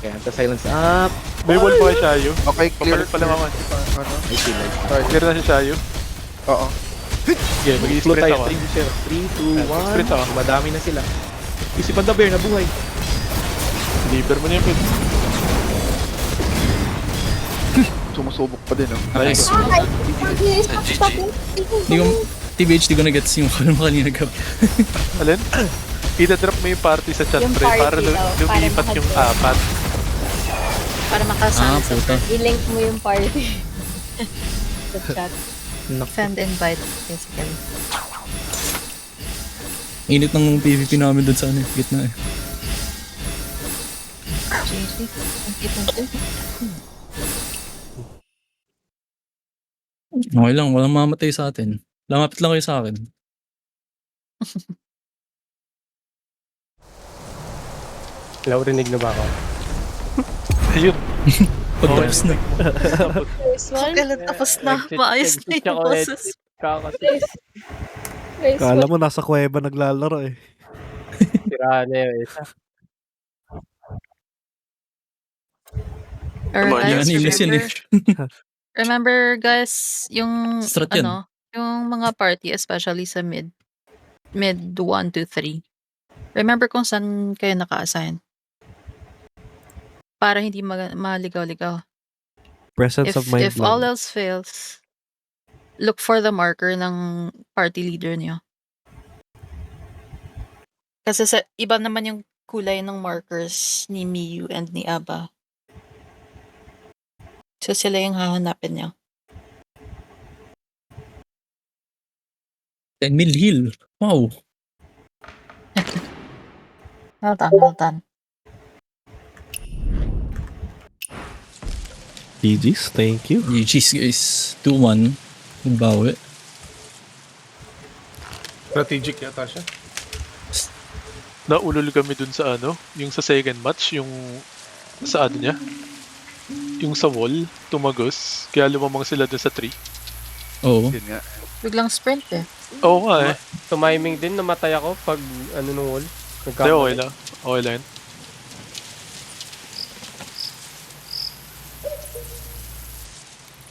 Okay, anti-silence up. May wall pa kay Shayo. Okay, clear. Papalit pa lang ako. Ano? I see light. Clear na si Shayo. Oo. Okay, Flow mag-i-sprint tayo, ako. 3, 2, 1. Sprint ako. Madami na sila. Yung si Panda Bear, nabuhay. Deliver mo niya, pwede. Sumusubok pa din, oh. Nice. GG. Di ko, TBH, di ko na-gets yung kanina gabi. Alin? Ida-drop mo yung party sa chat, Yung pre, party para daw, lumipat para yung makadrop. 4. Para makasama sa Puta. I-link mo yung party. Sa chat. send invite, basically. Init ng PvP namin doon sa ano, gitna eh. GG. Thank you. Okay lang, walang mamatay sa atin. Lamapit lang kayo sa akin. Hello, rinig na ba ako? Ayun. Pagtapos na. Nice one. Kailan tapos na? Maayos na yung boses. Nice Kala one. mo nasa kuweba naglalaro eh. Or Come on, guys, yan, inis yun eh. remember guys, yung Strat yan. yung mga party, especially sa mid 1 to 3. Remember kung saan kayo naka-assign. Para hindi maligaw-ligaw. Presence of mind If all else fails, look for the marker ng party leader niyo. Kasi sa iba naman yung kulay ng markers ni Miyu and ni Aba. So sila yung hahanapin niyo. 10 mil heal. Wow. Well done. GG's, thank you. GG's guys. 2-1. Nagbawi. Strategic yata siya. Naulol kami dun sa ano, yung sa second match, yung sa ano niya, yung sa wall, tumagos, kaya lumamang sila dun sa tree. Oo. Yun nga. Biglang sprint eh. Oo nga eh. Tumiming din, namatay ako pag ano nung wall. Hindi, okay lang. Okay lang yun.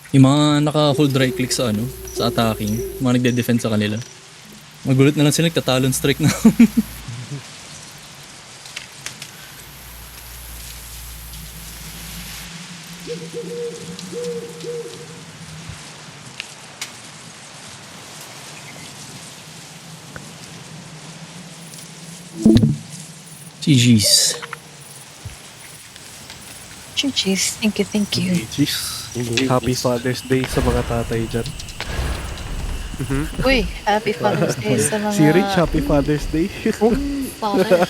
Yung mga naka-hold right click sa ano, sa attacking, mga nagde-defend sa kanila. Magulat na lang sila, nagtatalon strike na. GG's. GG's. Thank you. GG's. Happy Father's Day sa mga tatay dyan. Uy, happy Father's Day sa mga... Si Rich, Happy Father's Day. Father.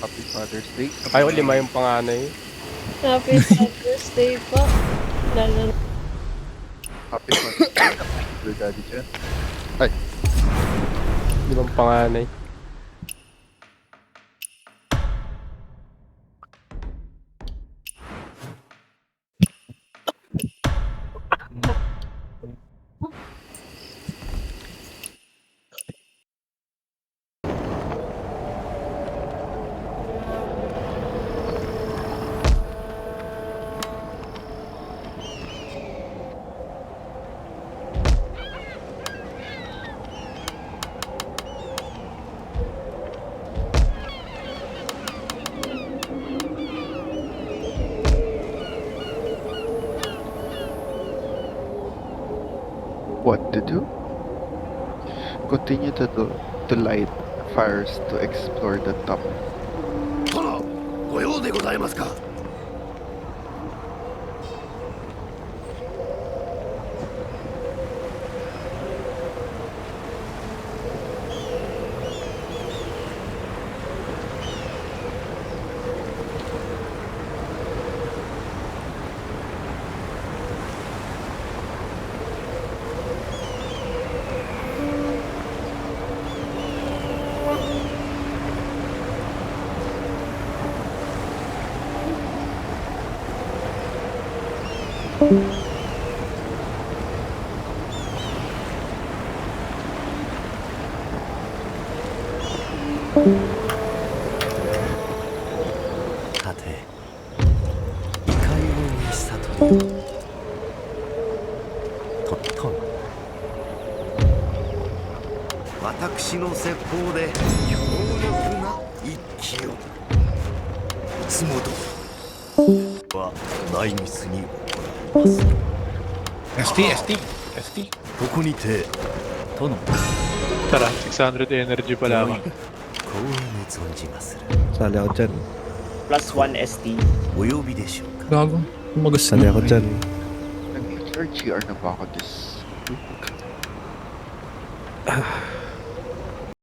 Happy Father's Day. Kayo 5 yung panganay. Happy Father's Day po. Lalo Happy Father's Day. Happy Daddy dyan. Ay, 5 panganay. What to do? Continue to light fires to explore the top. 殿ご用でございますか。さていかようにしたというと私の説法で強力な一撃をいつもとは内密に行います ST ここにて殿 Tara, 600 energy pa lamang. 光栄に存じまする Sali ako dyan. Plus 1 ST. お呼びでしょうか Gago. Umagas Sali na. ako dyan. Nag-HRGR na ba ako this week?